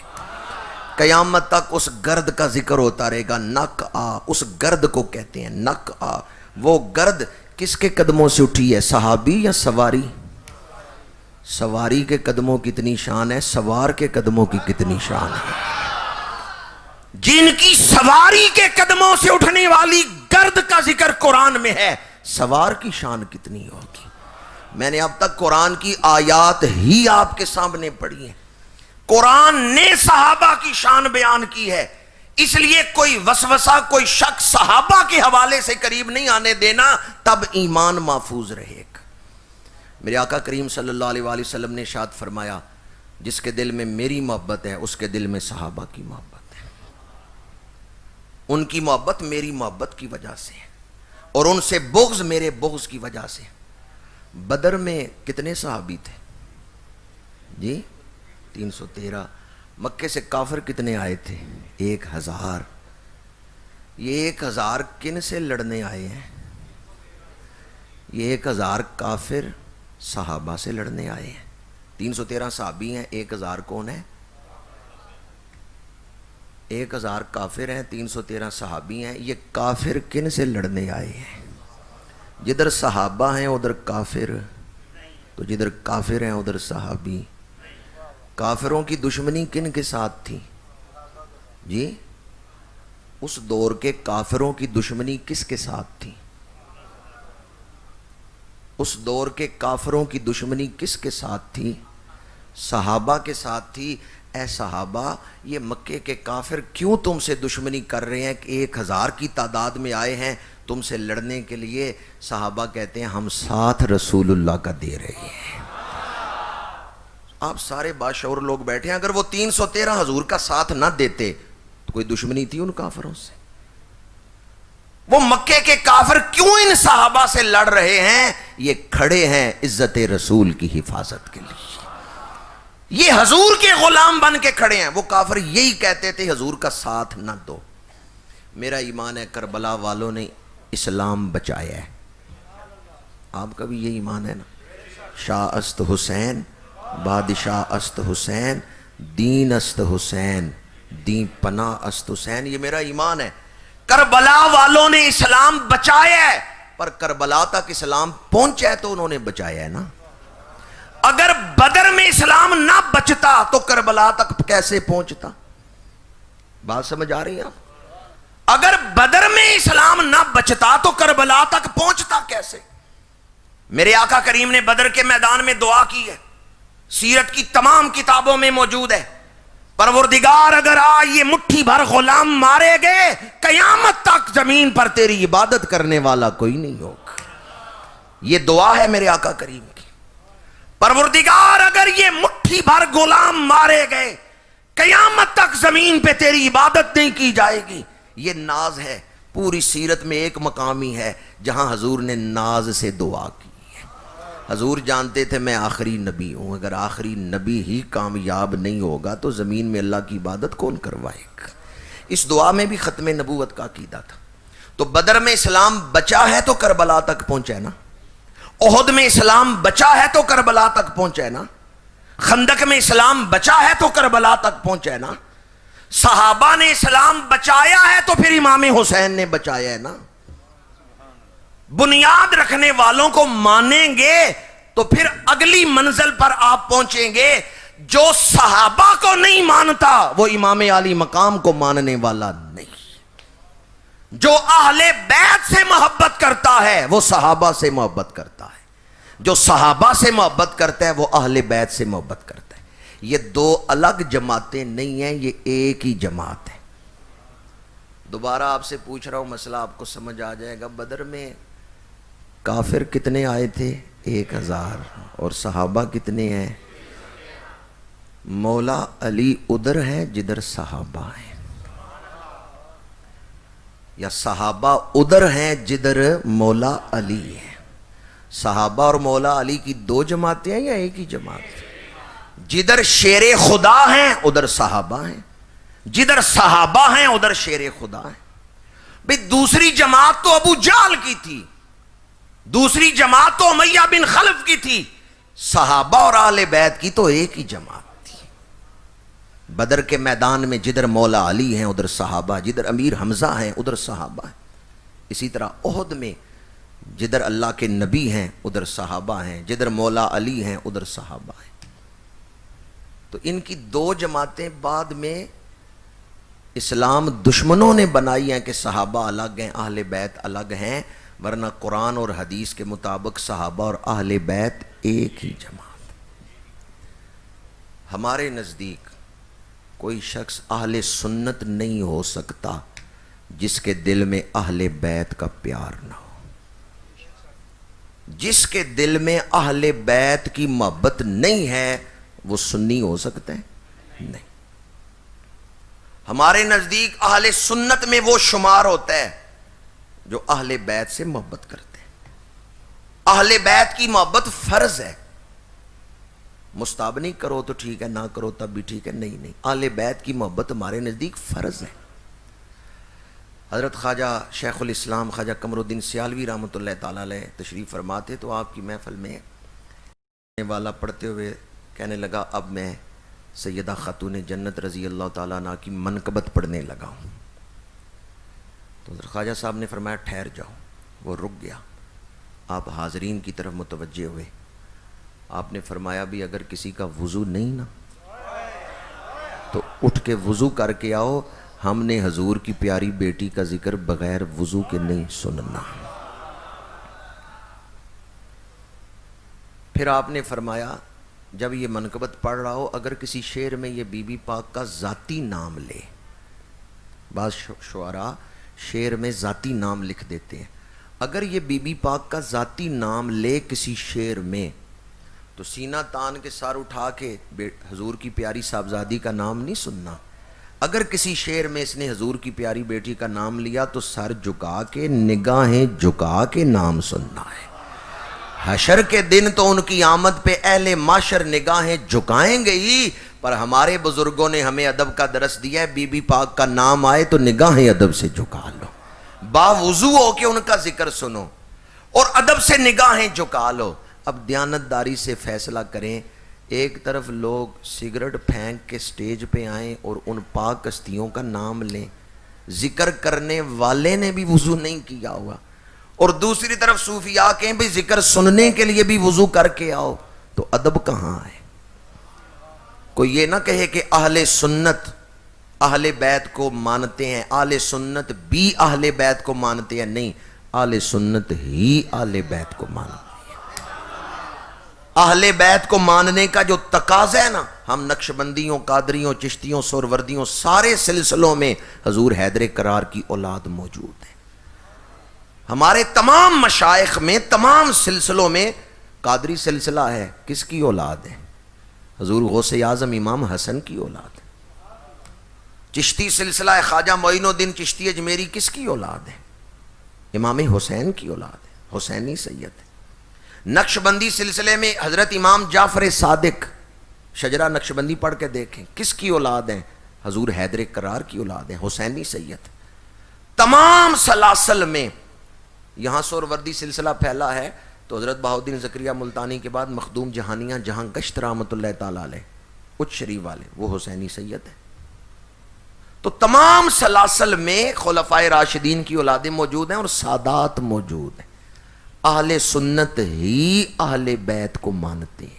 قیامت تک اس گرد کا ذکر ہوتا رہے گا۔ نقعہ، اس گرد کو کہتے ہیں نقعہ۔ وہ گرد کس کے قدموں سے اٹھی ہے، صحابی یا سواری؟ سواری کے قدموں کی کتنی شان ہے، سوار کے قدموں کی کتنی شان ہے۔ جن کی سواری کے قدموں سے اٹھنے والی گرد کا ذکر قرآن میں ہے، سوار کی شان کتنی ہوگی۔ میں نے اب تک قرآن کی آیات ہی آپ کے سامنے پڑھی ہیں، قرآن نے صحابہ کی شان بیان کی ہے، اس لیے کوئی وسوسہ کوئی شک صحابہ کے حوالے سے قریب نہیں آنے دینا، تب ایمان محفوظ رہے گا۔ میرے آقا کریم صلی اللہ علیہ وآلہ وسلم نے ارشاد فرمایا جس کے دل میں میری محبت ہے اس کے دل میں صحابہ کی محبت ہے، ان کی محبت میری محبت کی وجہ سے ہے، اور ان سے بغض میرے بغض کی وجہ سے۔ بدر میں کتنے صحابی تھے جی؟ 313۔ مکے سے کافر کتنے آئے تھے؟ 1000۔ یہ 1000 کن سے لڑنے آئے ہیں؟ یہ 1000 کافر صحابہ سے لڑنے آئے ہیں۔ 313 صحابی ہیں، 1000 کون ہے؟ 1000 کافر ہیں، 313 صحابی ہیں۔ یہ کافر کن سے لڑنے آئے ہیں؟ جدھر صحابہ ہیں ادھر کافر، تو جدھر کافر ہیں ادھر صحابی۔ کافروں کی دشمنی کن کے ساتھ تھی جی؟ اس دور کے کافروں کی دشمنی کس کے ساتھ تھی؟ اس دور کے کافروں کی دشمنی کس کے ساتھ تھی؟ صحابہ کے ساتھ تھی۔ اے صحابہ یہ مکے کے کافر کیوں تم سے دشمنی کر رہے ہیں کہ 1000 کی تعداد میں آئے ہیں تم سے لڑنے کے لیے؟ صحابہ کہتے ہیں ہم ساتھ رسول اللہ کا دے رہے ہیں۔ آپ سارے باشعور لوگ بیٹھے ہیں، اگر وہ 313 حضور کا ساتھ نہ دیتے تو کوئی دشمنی تھی ان کافروں سے؟ وہ مکے کے کافر کیوں ان صحابہ سے لڑ رہے ہیں؟ یہ کھڑے ہیں عزت رسول کی حفاظت کے لیے، یہ حضور کے غلام بن کے کھڑے ہیں۔ وہ کافر یہی کہتے تھے حضور کا ساتھ نہ دو۔ میرا ایمان ہے کربلا والوں نے اسلام بچایا ہے، آپ کا بھی یہی ایمان ہے نا؟ شاہ است حسین، بادشاہ است حسین، دین است حسین، دین پناہ است حسین، یہ میرا ایمان ہے۔ کربلا والوں نے اسلام بچایا ہے، پر کربلا تک اسلام پہنچا ہے تو انہوں نے بچایا ہے نا۔ اگر بدر میں اسلام نہ بچتا تو کربلا تک کیسے پہنچتا؟ بات سمجھ آ رہی ہے آپ؟ اگر بدر میں اسلام نہ بچتا تو کربلا تک پہنچتا کیسے؟ میرے آقا کریم نے بدر کے میدان میں دعا کی ہے، سیرت کی تمام کتابوں میں موجود ہے، پروردگار اگر آج یہ مٹھی بھر غلام مارے گئے قیامت تک زمین پر تیری عبادت کرنے والا کوئی نہیں ہوگا۔ یہ دعا ہے میرے آقا کریم کی، پروردگار اگر یہ مٹھی بھر غلام مارے گئے قیامت تک زمین پہ تیری عبادت نہیں کی جائے گی۔ یہ ناز ہے، پوری سیرت میں ایک مقامی ہے جہاں حضور نے ناز سے دعا کی ہے۔ حضور جانتے تھے میں آخری نبی ہوں، اگر آخری نبی ہی کامیاب نہیں ہوگا تو زمین میں اللہ کی عبادت کون کروائے گا؟ اس دعا میں بھی ختم نبوت کا عقیدہ تھا۔ تو بدر میں اسلام بچا ہے تو کربلا تک پہنچا ہے نا، احد میں اسلام بچا ہے تو کربلا تک پہنچا ہے نا، خندق میں اسلام بچا ہے تو کربلا تک پہنچا ہے نا، صحابہ نے اسلام بچایا ہے تو پھر امام حسین نے بچایا ہے نا۔ بنیاد رکھنے والوں کو مانیں گے تو پھر اگلی منزل پر آپ پہنچیں گے۔ جو صحابہ کو نہیں مانتا وہ امام علی مقام کو ماننے والا نہیں۔ جو اہل بیت سے محبت کرتا ہے وہ صحابہ سے محبت کرتا ہے، جو صحابہ سے محبت کرتا ہے وہ اہل بیت سے محبت کرتا ہے۔ یہ دو الگ جماعتیں نہیں ہیں، یہ ایک ہی جماعت ہے۔ دوبارہ آپ سے پوچھ رہا ہوں، مسئلہ آپ کو سمجھ آ جائے گا۔ بدر میں کافر کتنے آئے تھے؟ 1000، اور صحابہ کتنے ہیں؟ مولا علی ادھر ہے جدھر صحابہ ہیں، یا صحابہ ادھر ہیں جدھر مولا علی ہے؟ صحابہ اور مولا علی کی دو جماعتیں ہیں یا ایک ہی جماعت؟ جدھر شیر خدا ہیں ادھر صحابہ ہیں، جدھر صحابہ ہیں ادھر شیر خدا ہیں۔ بھئی دوسری جماعت تو ابو جہل کی تھی، دوسری جماعت تو امیہ بن خلف کی تھی، صحابہ اور اہل بیت کی تو ایک ہی جماعت تھی۔ بدر کے میدان میں جدھر مولا علی ہیں ادھر صحابہ، جدھر امیر حمزہ ہیں ادھر صحابہ ہیں۔ اسی طرح احد میں جدھر اللہ کے نبی ہیں ادھر صحابہ ہیں، جدھر مولا علی ہیں ادھر صحابہ ہیں۔ تو ان کی دو جماعتیں بعد میں اسلام دشمنوں نے بنائی ہیں کہ صحابہ الگ ہیں اہل بیت الگ ہیں، ورنہ قرآن اور حدیث کے مطابق صحابہ اور اہل بیت ایک ہی جماعت۔ ہمارے نزدیک کوئی شخص اہل سنت نہیں ہو سکتا جس کے دل میں اہل بیت کا پیار نہ ہو۔ جس کے دل میں اہل بیت کی محبت نہیں ہے وہ سنی ہو سکتا ہے؟ نہیں۔ ہمارے نزدیک اہل سنت میں وہ شمار ہوتا ہے جو اہل بیت سے محبت کرتے ہیں۔ اہل بیت کی محبت فرض ہے، مستحب نہیں کرو تو ٹھیک ہے، نہ کرو تب بھی ٹھیک ہے، نہیں، اہل بیت کی محبت ہمارے نزدیک فرض ہے۔ حضرت خواجہ شیخ الاسلام خواجہ قمر الدین سیالوی رحمۃ اللہ تعالی علیہ تشریف فرماتے تو آپ کی محفل میں والا پڑھتے ہوئے کہنے لگا اب میں سیدہ خاتون جنت رضی اللہ تعالیٰ عنہ کی منقبت پڑھنے لگا ہوں۔ تو حضرت خواجہ صاحب نے فرمایا ٹھہر جاؤ، وہ رک گیا۔ آپ حاضرین کی طرف متوجہ ہوئے، آپ نے فرمایا بھی اگر کسی کا وضو نہیں نا تو اٹھ کے وضو کر کے آؤ، ہم نے حضور کی پیاری بیٹی کا ذکر بغیر وضو کے نہیں سننا۔ پھر آپ نے فرمایا جب یہ منقبت پڑھ رہا ہو اگر کسی شعر میں یہ بی بی پاک کا ذاتی نام لے، بعض شعراء شعر میں ذاتی نام لکھ دیتے ہیں، اگر یہ بی بی پاک کا ذاتی نام لے کسی شعر میں تو سینہ تان کے سر اٹھا کے حضور کی پیاری صاحبزادی کا نام نہیں سننا. اگر کسی شعر میں اس نے حضور کی پیاری بیٹی کا نام لیا تو سر جھکا کے نگاہیں جھکا کے نام سننا ہے. حشر کے دن تو ان کی آمد پہ اہل معاشر نگاہیں جھکائیں گے ہی، پر ہمارے بزرگوں نے ہمیں ادب کا درس دیا ہے، بی بی پاک کا نام آئے تو نگاہیں ادب سے جھکا لو، باوضو ہو کے ان کا ذکر سنو اور ادب سے نگاہیں جھکا لو. اب دیانتداری سے فیصلہ کریں. ایک طرف لوگ سگریٹ پھینک کے سٹیج پہ آئیں اور ان پاک ہستیوں کا نام لیں، ذکر کرنے والے نے بھی وضو نہیں کیا ہوا، اور دوسری طرف صوفیاء کہیں بھی ذکر سننے کے لیے بھی وضو کر کے آؤ، تو ادب کہاں ہے؟ کوئی یہ نہ کہے کہ اہل سنت اہل بیت کو مانتے ہیں، اہل سنت بھی اہل بیت کو مانتے ہیں. نہیں، اہل سنت ہی اہل بیت کو مانتے ہیں. اہل بیت کو ماننے کا جو تقاضا ہے نا، ہم نقشبندیوں، قادریوں، چشتیوں، سہروردیوں سارے سلسلوں میں حضور حیدر کرار کی اولاد موجود ہے. ہمارے تمام مشائخ میں، تمام سلسلوں میں قادری سلسلہ ہے، کس کی اولاد ہے؟ حضور غوث اعظم امام حسن کی اولاد ہے. چشتی سلسلہ ہے، خواجہ معین الدین چشتی اجمیری کس کی اولاد ہے؟ امام حسین کی اولاد ہے، حسینی سید ہے. نقشبندی سلسلے میں حضرت امام جعفر صادق، شجرہ نقشبندی پڑھ کے دیکھیں کس کی اولاد ہیں؟ حضور حیدر کرار کی اولاد ہیں، حسینی سید. تمام سلاسل میں یہاں سہروردی سلسلہ پھیلا ہے تو حضرت بہاؤالدین زکریا ملتانی کے بعد مخدوم جہانیاں جہاں گشت رحمۃ اللہ تعالیٰ علیہ اچ شریف والے، وہ حسینی سید ہے. تو تمام سلاسل میں خلفائے راشدین کی اولادیں موجود ہیں اور سادات موجود ہیں. اہل سنت ہی اہل بیت کو مانتے ہیں.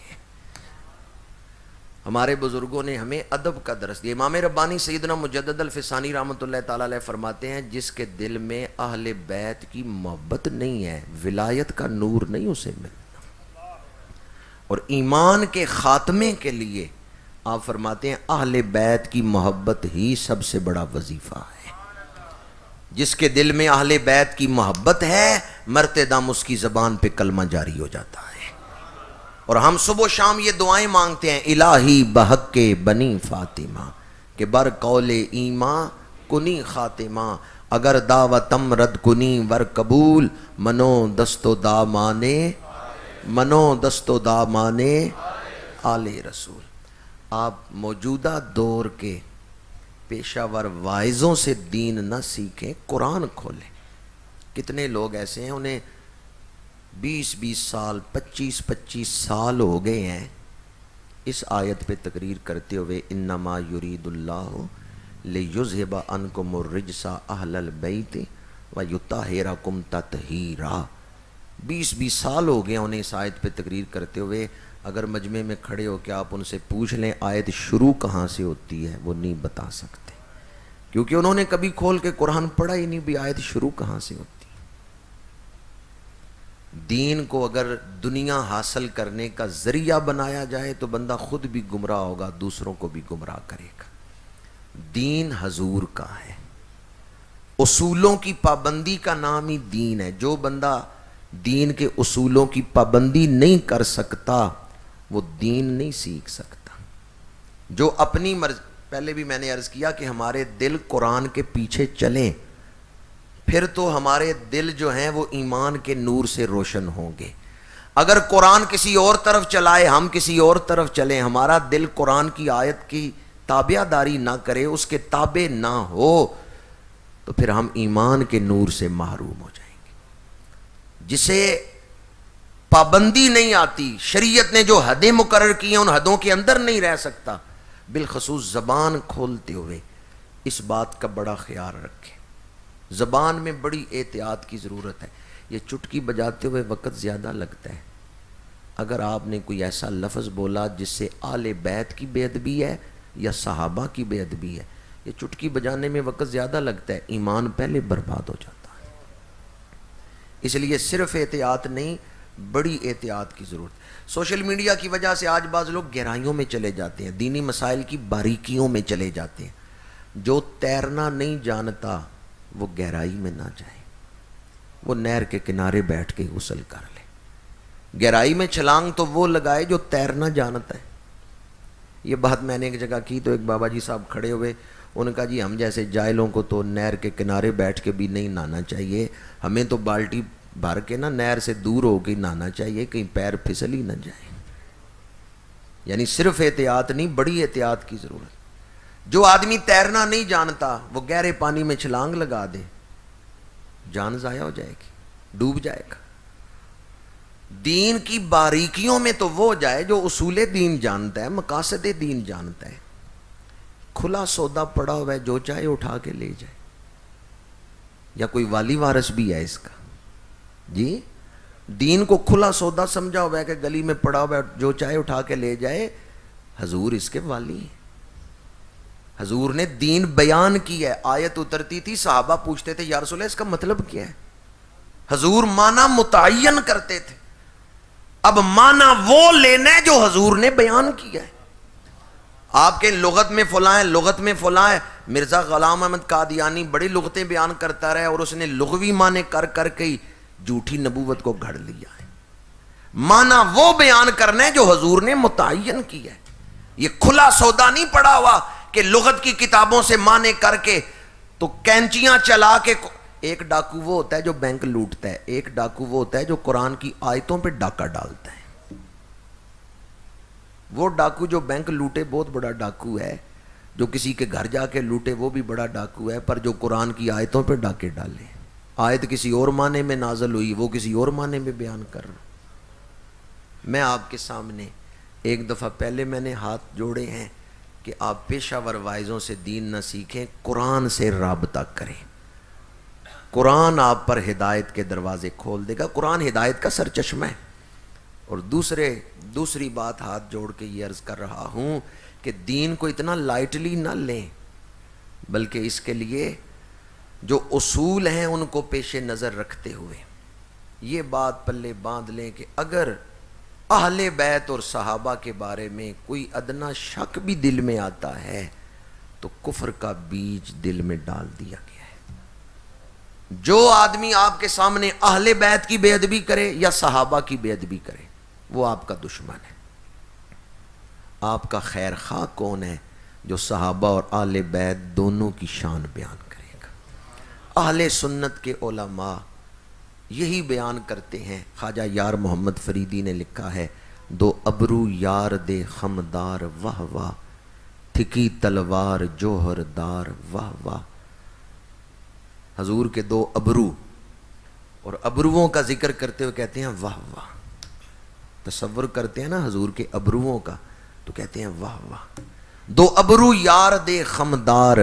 ہمارے بزرگوں نے ہمیں ادب کا درس دیا. امام ربانی سیدنا مجدد الفسانی رحمۃ اللہ تعالیٰ علیہ فرماتے ہیں جس کے دل میں اہل بیت کی محبت نہیں ہے، ولایت کا نور نہیں اسے ملتا. اور ایمان کے خاتمے کے لیے آپ فرماتے ہیں اہل بیت کی محبت ہی سب سے بڑا وظیفہ ہے. جس کے دل میں اہل بیت کی محبت ہے مرتے دم اس کی زبان پہ کلمہ جاری ہو جاتا ہے. اور ہم صبح و شام یہ دعائیں مانگتے ہیں، الہی بحق کے بنی فاطمہ کہ بر قول ایمان کنی خاتمہ، اگر دعوتم رد کنی ور قبول، منو دست و دامانے آل رسول. آپ موجودہ دور کے پیشہ ور واعظوں سے دین نہ سیکھیں، قرآن کھولیں. کتنے لوگ ایسے ہیں انہیں 20 سال 25 سال ہو گئے ہیں اس آیت پہ تقریر کرتے ہوئے، انما یرید اللہ لیذھب عنکم الرجس اہل البیت ویطہرکم تطہیرا. 20 سال ہو گئے انہیں اس آیت پہ تقریر کرتے ہوئے. اگر مجمع میں کھڑے ہو کہ آپ ان سے پوچھ لیں آیت شروع کہاں سے ہوتی ہے، وہ نہیں بتا سکتے، کیونکہ انہوں نے کبھی کھول کے قرآن پڑھا ہی نہیں بھی آیت شروع کہاں سے ہوتی. دین کو اگر دنیا حاصل کرنے کا ذریعہ بنایا جائے تو بندہ خود بھی گمراہ ہوگا، دوسروں کو بھی گمراہ کرے گا. دین حضور کا ہے، اصولوں کی پابندی کا نام ہی دین ہے. جو بندہ دین کے اصولوں کی پابندی نہیں کر سکتا وہ دین نہیں سیکھ سکتا. جو اپنی مرضی، پہلے بھی میں نے عرض کیا کہ ہمارے دل قرآن کے پیچھے چلیں پھر تو ہمارے دل جو ہیں وہ ایمان کے نور سے روشن ہوں گے. اگر قرآن کسی اور طرف چلائے، ہم کسی اور طرف چلیں، ہمارا دل قرآن کی آیت کی تابع داری نہ کرے، اس کے تابع نہ ہو، تو پھر ہم ایمان کے نور سے محروم ہو جائیں گے. جسے پابندی نہیں آتی، شریعت نے جو حدیں مقرر کی ہیں ان حدوں کے اندر نہیں رہ سکتا، بالخصوص زبان کھولتے ہوئے اس بات کا بڑا خیال رکھیں. زبان میں بڑی احتیاط کی ضرورت ہے. یہ چٹکی بجاتے ہوئے وقت زیادہ لگتا ہے. اگر آپ نے کوئی ایسا لفظ بولا جس سے آل بیت کی بے ادبی ہے یا صحابہ کی بے ادبی ہے، یہ چٹکی بجانے میں وقت زیادہ لگتا ہے، ایمان پہلے برباد ہو جاتا ہے. اس لیے صرف احتیاط نہیں بڑی احتیاط کی ضرورت. سوشل میڈیا کی وجہ سے آج بعض لوگ گہرائیوں میں چلے جاتے ہیں, دینی مسائل کی باریکیوں میں چلے جاتے ہیں. جو تیرنا نہیں جانتا وہ گہرائی میں نہ جائے, وہ نہر کے کنارے بیٹھ کے غسل کر لے. گہرائی میں چھلانگ تو وہ لگائے جو تیرنا جانتا ہے. یہ بات میں نے ایک جگہ کی تو ایک بابا جی صاحب کھڑے ہوئے, انہوں نے کہا جی ہم جیسے جاہلوں کو تو نہر کے کنارے بیٹھ کے بھی نہیں نہانا چاہیے, ہمیں تو بالٹی بھر کے نا نہر سے دور ہو کے نہانا چاہیے, کہیں پیر پھسل ہی نہ جائے. یعنی صرف احتیاط نہیں, بڑی احتیاط کی ضرورت. جو آدمی تیرنا نہیں جانتا وہ گہرے پانی میں چھلانگ لگا دے, جان ضائع ہو جائے گی, ڈوب جائے گا. دین کی باریکیوں میں تو وہ جائے جو اصول دین جانتا ہے, مقاصد دین جانتا ہے. کھلا سودا پڑا ہوا ہے, جو چاہے اٹھا کے لے جائے. یا کوئی والی وارث بھی ہے اس کا جی, دین کو کھلا سودا سمجھا ہوا ہے کہ گلی میں پڑا ہوا ہے, جو چاہے اٹھا کے لے جائے. حضور اس کے والی ہیں. حضور نے دین بیان کی ہے, آیت اترتی تھی, صحابہ پوچھتے تھے یا رسول اللہ اس کا مطلب کیا ہے. حضور معنی متعین کرتے تھے. اب معنی وہ لینا ہے جو حضور نے بیان کیا ہے. آپ کے لغت میں فلاں ہے, لغت میں فلاں ہے. مرزا غلام احمد قادیانی بڑی لغتیں بیان کرتا رہا اور اس نے لغوی معنی کر کر کے جھوٹی نبوت کو گھڑ لیا ہے. معنی وہ بیان کرنا ہے جو حضور نے متعین کیا ہے. یہ کھلا سودا نہیں پڑا ہوا کہ لغت کی کتابوں سے معنی کر کے تو کینچیاں چلا کے. ایک ڈاکو وہ ہوتا ہے جو بینک لوٹتا ہے, ایک ڈاکو وہ ہوتا ہے جو قرآن کی آیتوں پہ ڈاکہ ڈالتا ہے. وہ ڈاکو جو بینک لوٹے بہت بڑا ڈاکو ہے, جو کسی کے گھر جا کے لوٹے وہ بھی بڑا ڈاکو ہے, پر جو قرآن کی آیتوں پہ ڈاکے ڈالے, آیت کسی اور معنی میں نازل ہوئی وہ کسی اور معنی میں بیان کر رہا. میں آپ کے سامنے ایک دفعہ پہلے میں نے ہاتھ جوڑے ہیں کہ آپ پیشہ ور وائزوں سے دین نہ سیکھیں, قرآن سے رابطہ کریں. قرآن آپ پر ہدایت کے دروازے کھول دے گا. قرآن ہدایت کا سرچشمہ ہے. اور دوسری بات ہاتھ جوڑ کے یہ عرض کر رہا ہوں کہ دین کو اتنا لائٹلی نہ لیں, بلکہ اس کے لیے جو اصول ہیں ان کو پیش نظر رکھتے ہوئے یہ بات پلے باندھ لیں کہ اگر اہل بیت اور صحابہ کے بارے میں کوئی ادنا شک بھی دل میں آتا ہے تو کفر کا بیج دل میں ڈال دیا گیا ہے. جو آدمی آپ کے سامنے اہل بیت کی بے ادبی کرے یا صحابہ کی بے ادبی کرے وہ آپ کا دشمن ہے. آپ کا خیر خواہ کون ہے؟ جو صحابہ اور اہل بیت دونوں کی شان بیان کرے گا. اہل سنت کے علماء یہی بیان کرتے ہیں. خواجہ یار محمد فریدی نے لکھا ہے, دو ابرو یار دے خمدار واہ واہ, تھکی تلوار جوہر دار واہ واہ. حضور کے دو ابرو, اور ابروؤں کا ذکر کرتے ہوئے کہتے ہیں واہ واہ. تصور کرتے ہیں نا حضور کے ابروؤں کا تو کہتے ہیں واہ واہ. دو ابرو یار دے خمدار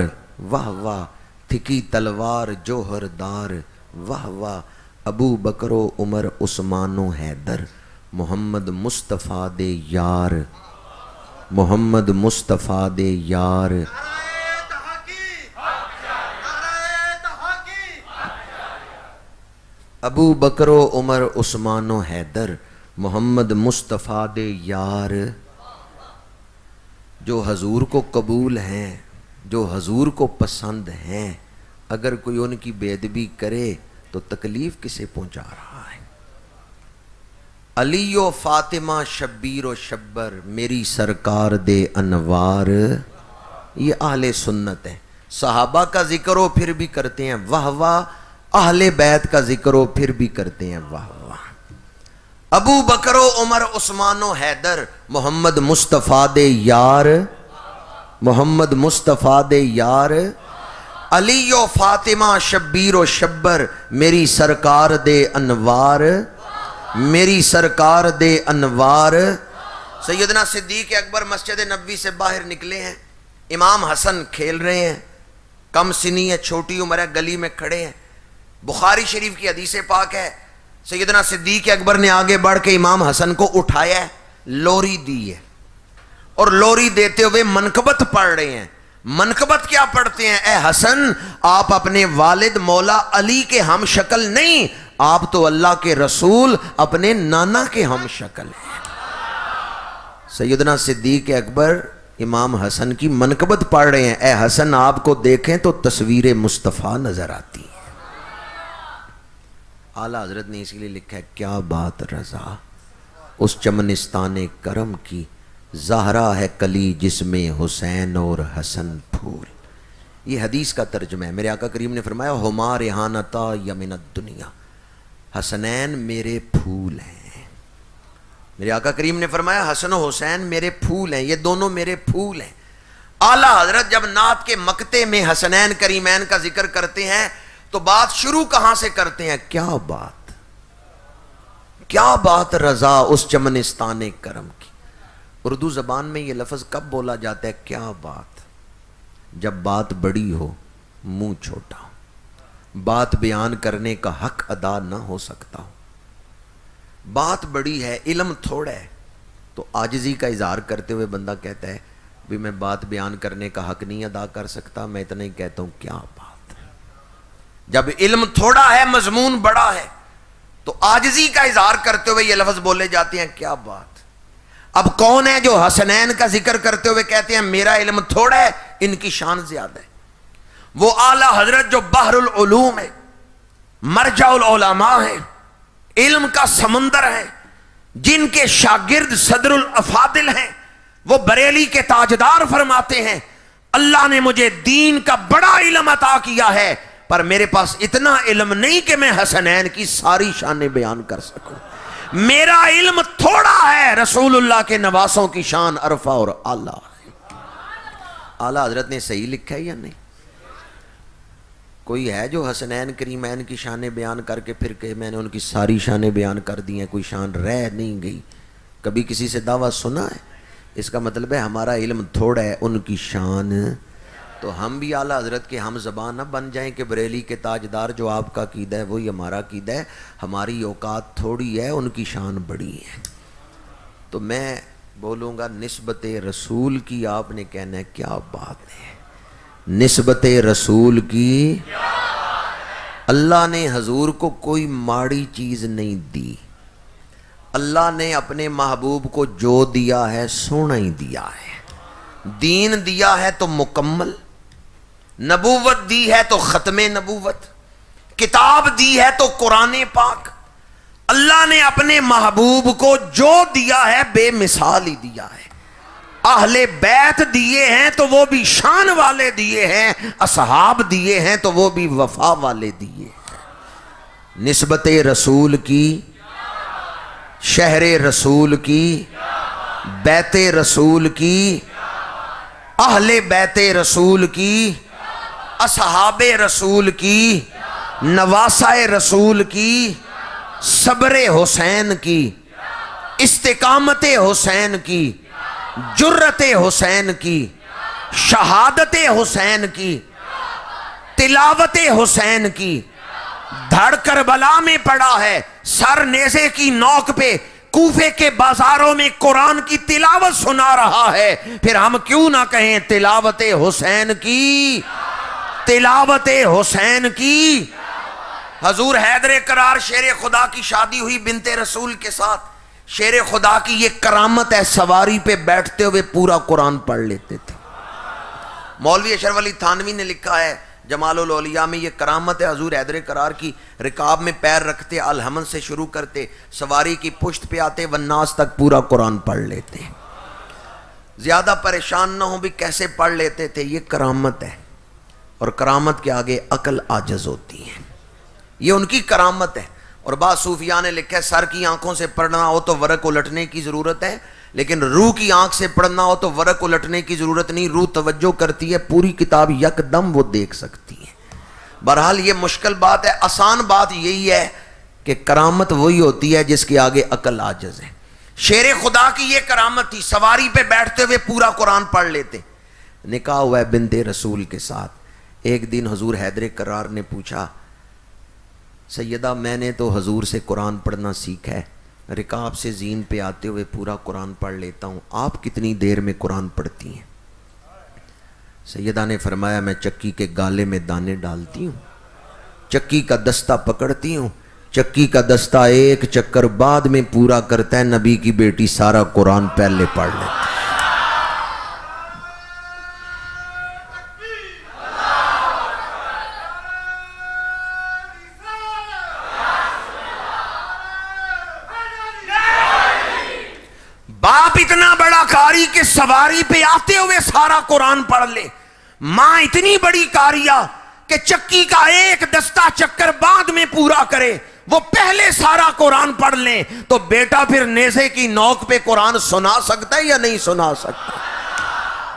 واہ واہ, تھکی تلوار جوہر دار واہ واہ. ابو بکر و عمر عثمان و حیدر, محمد مصطفیٰ دے یار, محمد مصطفیٰ دے یار. ابو بکر و عمر عثمان و حیدر, محمد مصطفیٰ دے یار. جو حضور کو قبول ہیں, جو حضور کو پسند ہیں, اگر کوئی ان کی بے ادبی کرے تو تکلیف کسے پہنچا رہا ہے. علی و فاطمہ شبیر و شبر, میری سرکار دے انوار. یہ اہل سنت ہے. صحابہ کا ذکر ہو پھر بھی کرتے ہیں واہ واہ, اہل بیت کا ذکر ہو پھر بھی کرتے ہیں واہ واہ. ابو بکر و عمر عثمان و حیدر, محمد مصطفیٰ دے یار, محمد مصطفیٰ دے یار. علی و فاطمہ شبیر و شبر, میری سرکار دے انوار, میری سرکار دے انوار. سیدنا صدیق اکبر مسجد نبوی سے باہر نکلے ہیں, امام حسن کھیل رہے ہیں, کم سنی ہے, چھوٹی عمر ہے, گلی میں کھڑے ہیں. بخاری شریف کی حدیث پاک ہے, سیدنا صدیق اکبر نے آگے بڑھ کے امام حسن کو اٹھایا ہے, لوری دی ہے, اور لوری دیتے ہوئے منقبت پڑھ رہے ہیں. منقبت کیا پڑھتے ہیں؟ اے حسن, آپ اپنے والد مولا علی کے ہم شکل نہیں, آپ تو اللہ کے رسول اپنے نانا کے ہم شکل ہیں۔ سیدنا صدیق اکبر امام حسن کی منقبت پڑھ رہے ہیں، اے حسن آپ کو دیکھیں تو تصویر مصطفیٰ نظر آتی ہے۔ اعلیٰ حضرت نے اسی لیے لکھا ہے کیا بات رضا اس چمنستان کرم کی، زہرا ہے کلی جس میں حسین اور حسن پھول۔ یہ حدیث کا ترجمہ ہے۔ میرے آقا کریم نے فرمایا ہما ریحانتا یمن الدنیا، حسنین میرے پھول ہیں۔ میرے آقا کریم نے فرمایا حسن و حسین میرے پھول ہیں، یہ دونوں میرے پھول ہیں۔ اعلیٰ حضرت جب نعت کے مقطع میں حسنین کریمین کا ذکر کرتے ہیں تو بات شروع کہاں سے کرتے ہیں؟ کیا بات رضا اس چمنستان کرم کی۔ اردو زبان میں یہ لفظ کب بولا جاتا ہے کیا بات؟ جب بات بڑی ہو منہ چھوٹا ہو، بات بیان کرنے کا حق ادا نہ ہو سکتا ہو۔ بات بڑی ہے، علم تھوڑا ہے، تو عاجزی کا اظہار کرتے ہوئے بندہ کہتا ہے بھی میں بات بیان کرنے کا حق نہیں ادا کر سکتا، میں اتنا ہی کہتا ہوں کیا بات۔ جب علم تھوڑا ہے مضمون بڑا ہے تو عاجزی کا اظہار کرتے ہوئے یہ لفظ بولے جاتے ہیں کیا بات۔ اب کون ہے جو حسنین کا ذکر کرتے ہوئے کہتے ہیں میرا علم تھوڑا ہے، ان کی شان زیادہ ہے؟ وہ اعلیٰ حضرت جو بحر العلوم ہے، مرجع العلماء ہے، علم کا سمندر ہے، جن کے شاگرد صدر الافاضل ہیں، وہ بریلی کے تاجدار فرماتے ہیں اللہ نے مجھے دین کا بڑا علم عطا کیا ہے، پر میرے پاس اتنا علم نہیں کہ میں حسنین کی ساری شانیں بیان کر سکوں۔ میرا علم تھوڑا ہے، رسول اللہ کے نواسوں کی شان عرفہ اور اعلیٰ ہے۔ اعلیٰ حضرت نے صحیح لکھا ہے یا نہیں؟ کوئی ہے جو حسنین کریمین کی شانیں بیان کر کے پھر کہ میں نے ان کی ساری شانیں بیان کر دی ہیں، کوئی شان رہ نہیں گئی؟ کبھی کسی سے دعویٰ سنا ہے؟ اس کا مطلب ہے ہمارا علم تھوڑا ہے، ان کی شان۔ تو ہم بھی اعلیٰ حضرت کے ہم زبان نہ بن جائیں کہ بریلی کے تاجدار جو آپ کا عقیدہ ہے وہی ہمارا عقیدہ ہے، ہماری اوقات تھوڑی ہے، ان کی شان بڑی ہے۔ تو میں بولوں گا نسبت رسول کی، آپ نے کہنا ہے کیا بات ہے، نسبت رسول کی۔ اللہ نے حضور کو کوئی ماڑی چیز نہیں دی، اللہ نے اپنے محبوب کو جو دیا ہے سونا ہی دیا ہے۔ دین دیا ہے تو مکمل، نبوت دی ہے تو ختم نبوت، کتاب دی ہے تو قرآن پاک۔ اللہ نے اپنے محبوب کو جو دیا ہے بے مثال ہی دیا ہے۔ اہل بیت دیے ہیں تو وہ بھی شان والے دیے ہیں، اصحاب دیے ہیں تو وہ بھی وفا والے دیے ہیں۔ نسبت رسول کی، شہر رسول کی، بیت رسول کی، اہل بیت رسول کی، اصحاب رسول کی، نواسہ رسول کی، صبر حسین کی، استقامت حسین کی، جرت حسین کی، شہادت حسین کی، تلاوت حسین کی۔ دھڑ کربلا میں پڑا ہے، سر نیزے کی نوک پہ کوفے کے بازاروں میں قرآن کی تلاوت سنا رہا ہے، پھر ہم کیوں نہ کہیں تلاوت حسین کی، تلاوت حسین کی۔ حضور حیدر کرار شیر خدا کی شادی ہوئی بنت رسول کے ساتھ، شیر خدا کی یہ کرامت ہے، سواری پہ بیٹھتے ہوئے پورا قرآن پڑھ لیتے تھے۔ مولوی اشرف علی تھانوی نے لکھا ہے جمال الاولیاء میں یہ کرامت ہے، حضور حیدر کرار کی رکاب میں پیر رکھتے، الحمد سے شروع کرتے، سواری کی پشت پہ آتے، والناس تک پورا قرآن پڑھ لیتے۔ زیادہ پریشان نہ ہوں بھی کیسے پڑھ لیتے تھے، یہ کرامت ہے، اور کرامت کے آگے عقل عاجز ہوتی ہے، یہ ان کی کرامت ہے۔ اور بعض صوفیاء نے لکھا ہے سر کی آنکھوں سے پڑھنا ہو تو ورق الٹنے کی ضرورت ہے، لیکن روح کی آنکھ سے پڑھنا ہو تو ورق الٹنے کی ضرورت نہیں، روح توجہ کرتی ہے، پوری کتاب یک دم وہ دیکھ سکتی ہے۔ بہرحال یہ مشکل بات ہے، آسان بات یہی ہے کہ کرامت وہی ہوتی ہے جس کے آگے عقل عاجز ہے۔ شیر خدا کی یہ کرامت تھی، سواری پہ بیٹھتے ہوئے پورا قرآن پڑھ لیتے۔ نکاح ہوا ہے بنت رسول کے ساتھ۔ ایک دن حضور حیدر کرار نے پوچھا سیدہ میں نے تو حضور سے قرآن پڑھنا سیکھا ہے، رکاب سے زین پہ آتے ہوئے پورا قرآن پڑھ لیتا ہوں، آپ کتنی دیر میں قرآن پڑھتی ہیں؟ سیدہ نے فرمایا میں چکی کے گالے میں دانے ڈالتی ہوں، چکی کا دستہ پکڑتی ہوں، چکی کا دستہ ایک چکر بعد میں پورا کرتا ہے، نبی کی بیٹی سارا قرآن پہلے پڑھ لیتی۔ باپ اتنا بڑا قاری کہ سواری پہ آتے ہوئے سارا قرآن پڑھ لے، ماں اتنی بڑی قاریہ کہ چکی کا ایک دستہ چکر بعد میں پورا کرے، وہ پہلے سارا قرآن پڑھ لیں، تو بیٹا پھر نیزے کی نوک پہ قرآن سنا سکتا ہے یا نہیں سنا سکتا؟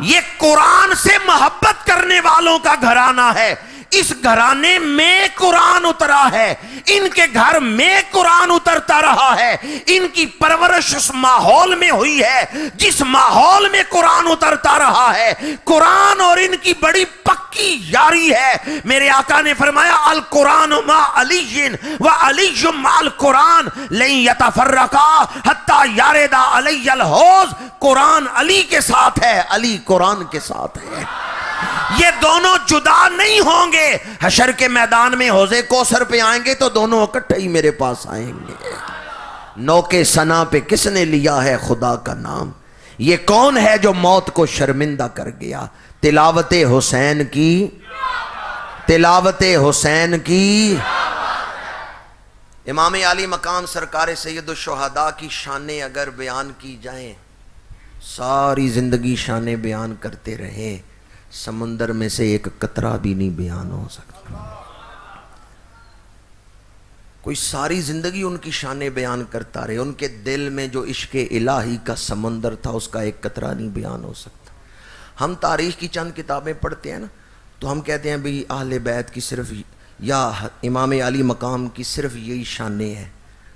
یہ قرآن سے محبت کرنے والوں کا گھرانہ ہے، اس گھرانے میں قرآن اترا ہے، ان کے گھر میں قرآن اترتا رہا ہے، ان کی پرورش اس ماحول میں ہوئی ہے جس ماحول میں قرآن اترتا رہا ہے۔ قرآن اور ان کی بڑی پکی یاری ہے۔ میرے آقا نے فرمایا القرآن مع علی و علی مع القرآن لن یتفرقا حتی یارد علی الحوض، قرآن علی کے ساتھ ہے، علی قرآن کے ساتھ ہے، یہ دونوں جدا نہیں ہوں گے۔ حشر کے میدان میں حوض کوثر پہ آئیں گے تو دونوں اکٹھے ہی میرے پاس آئیں گے۔ نوکے ثنا پہ کس نے لیا ہے خدا کا نام، یہ کون ہے جو موت کو شرمندہ کر گیا؟ تلاوت حسین کی، تلاوت حسین کی۔ امام علی مقام سرکار سید الشہداء کی شانیں اگر بیان کی جائیں، ساری زندگی شانیں بیان کرتے رہے، سمندر میں سے ایک قطرہ بھی نہیں بیان ہو سکتا۔ کوئی ساری زندگی ان کی شانیں بیان کرتا رہے، ان کے دل میں جو عشق الہی کا سمندر تھا اس کا ایک قطرہ نہیں بیان ہو سکتا۔ ہم تاریخ کی چند کتابیں پڑھتے ہیں نا، تو ہم کہتے ہیں بھئی اہل بیت کی صرف یا امام علی مقام کی صرف یہی شانیں ہیں،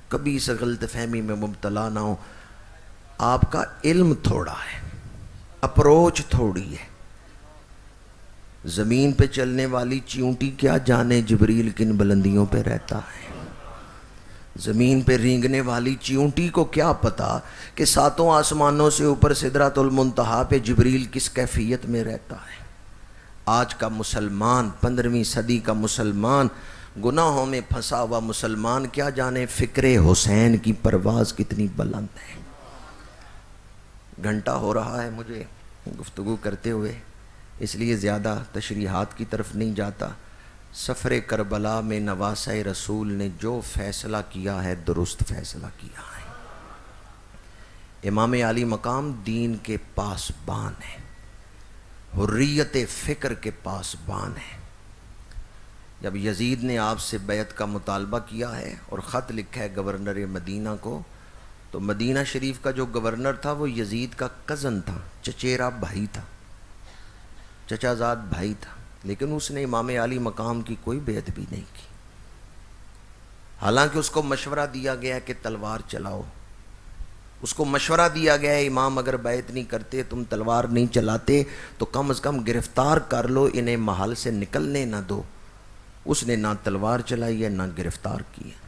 کبھی اس غلط فہمی میں مبتلا نہ ہو۔ آپ کا علم تھوڑا ہے، اپروچ تھوڑی ہے۔ زمین پہ چلنے والی چیونٹی کیا جانے جبریل کن بلندیوں پہ رہتا ہے، زمین پہ رینگنے والی چیونٹی کو کیا پتا کہ ساتوں آسمانوں سے اوپر سدرۃ المنتہا پہ جبریل کس کیفیت میں رہتا ہے۔ آج کا مسلمان، 15ویں صدی کا مسلمان، گناہوں میں پھنسا ہوا مسلمان کیا جانے فکر حسین کی پرواز کتنی بلند ہے۔ گھنٹہ ہو رہا ہے مجھے گفتگو کرتے ہوئے، اس لیے زیادہ تشریحات کی طرف نہیں جاتا۔ سفر کربلا میں نواسہ رسول نے جو فیصلہ کیا ہے درست فیصلہ کیا ہے۔ امام علی مقام دین کے پاسبان ہے، حریت فکر کے پاسبان ہے۔ جب یزید نے آپ سے بیعت کا مطالبہ کیا ہے اور خط لکھا ہے گورنر مدینہ کو، تو مدینہ شریف کا جو گورنر تھا وہ یزید کا کزن تھا، چچیرا بھائی تھا، چچا زاد بھائی تھا، لیکن اس نے امام علی مقام کی کوئی بیعت بھی نہیں کی، حالانکہ اس کو مشورہ دیا گیا کہ تلوار چلاؤ، اس کو مشورہ دیا گیا ہے امام اگر بیعت نہیں کرتے، تم تلوار نہیں چلاتے تو کم از کم گرفتار کر لو، انہیں محل سے نکلنے نہ دو۔ اس نے نہ تلوار چلائی ہے نہ گرفتار کیا،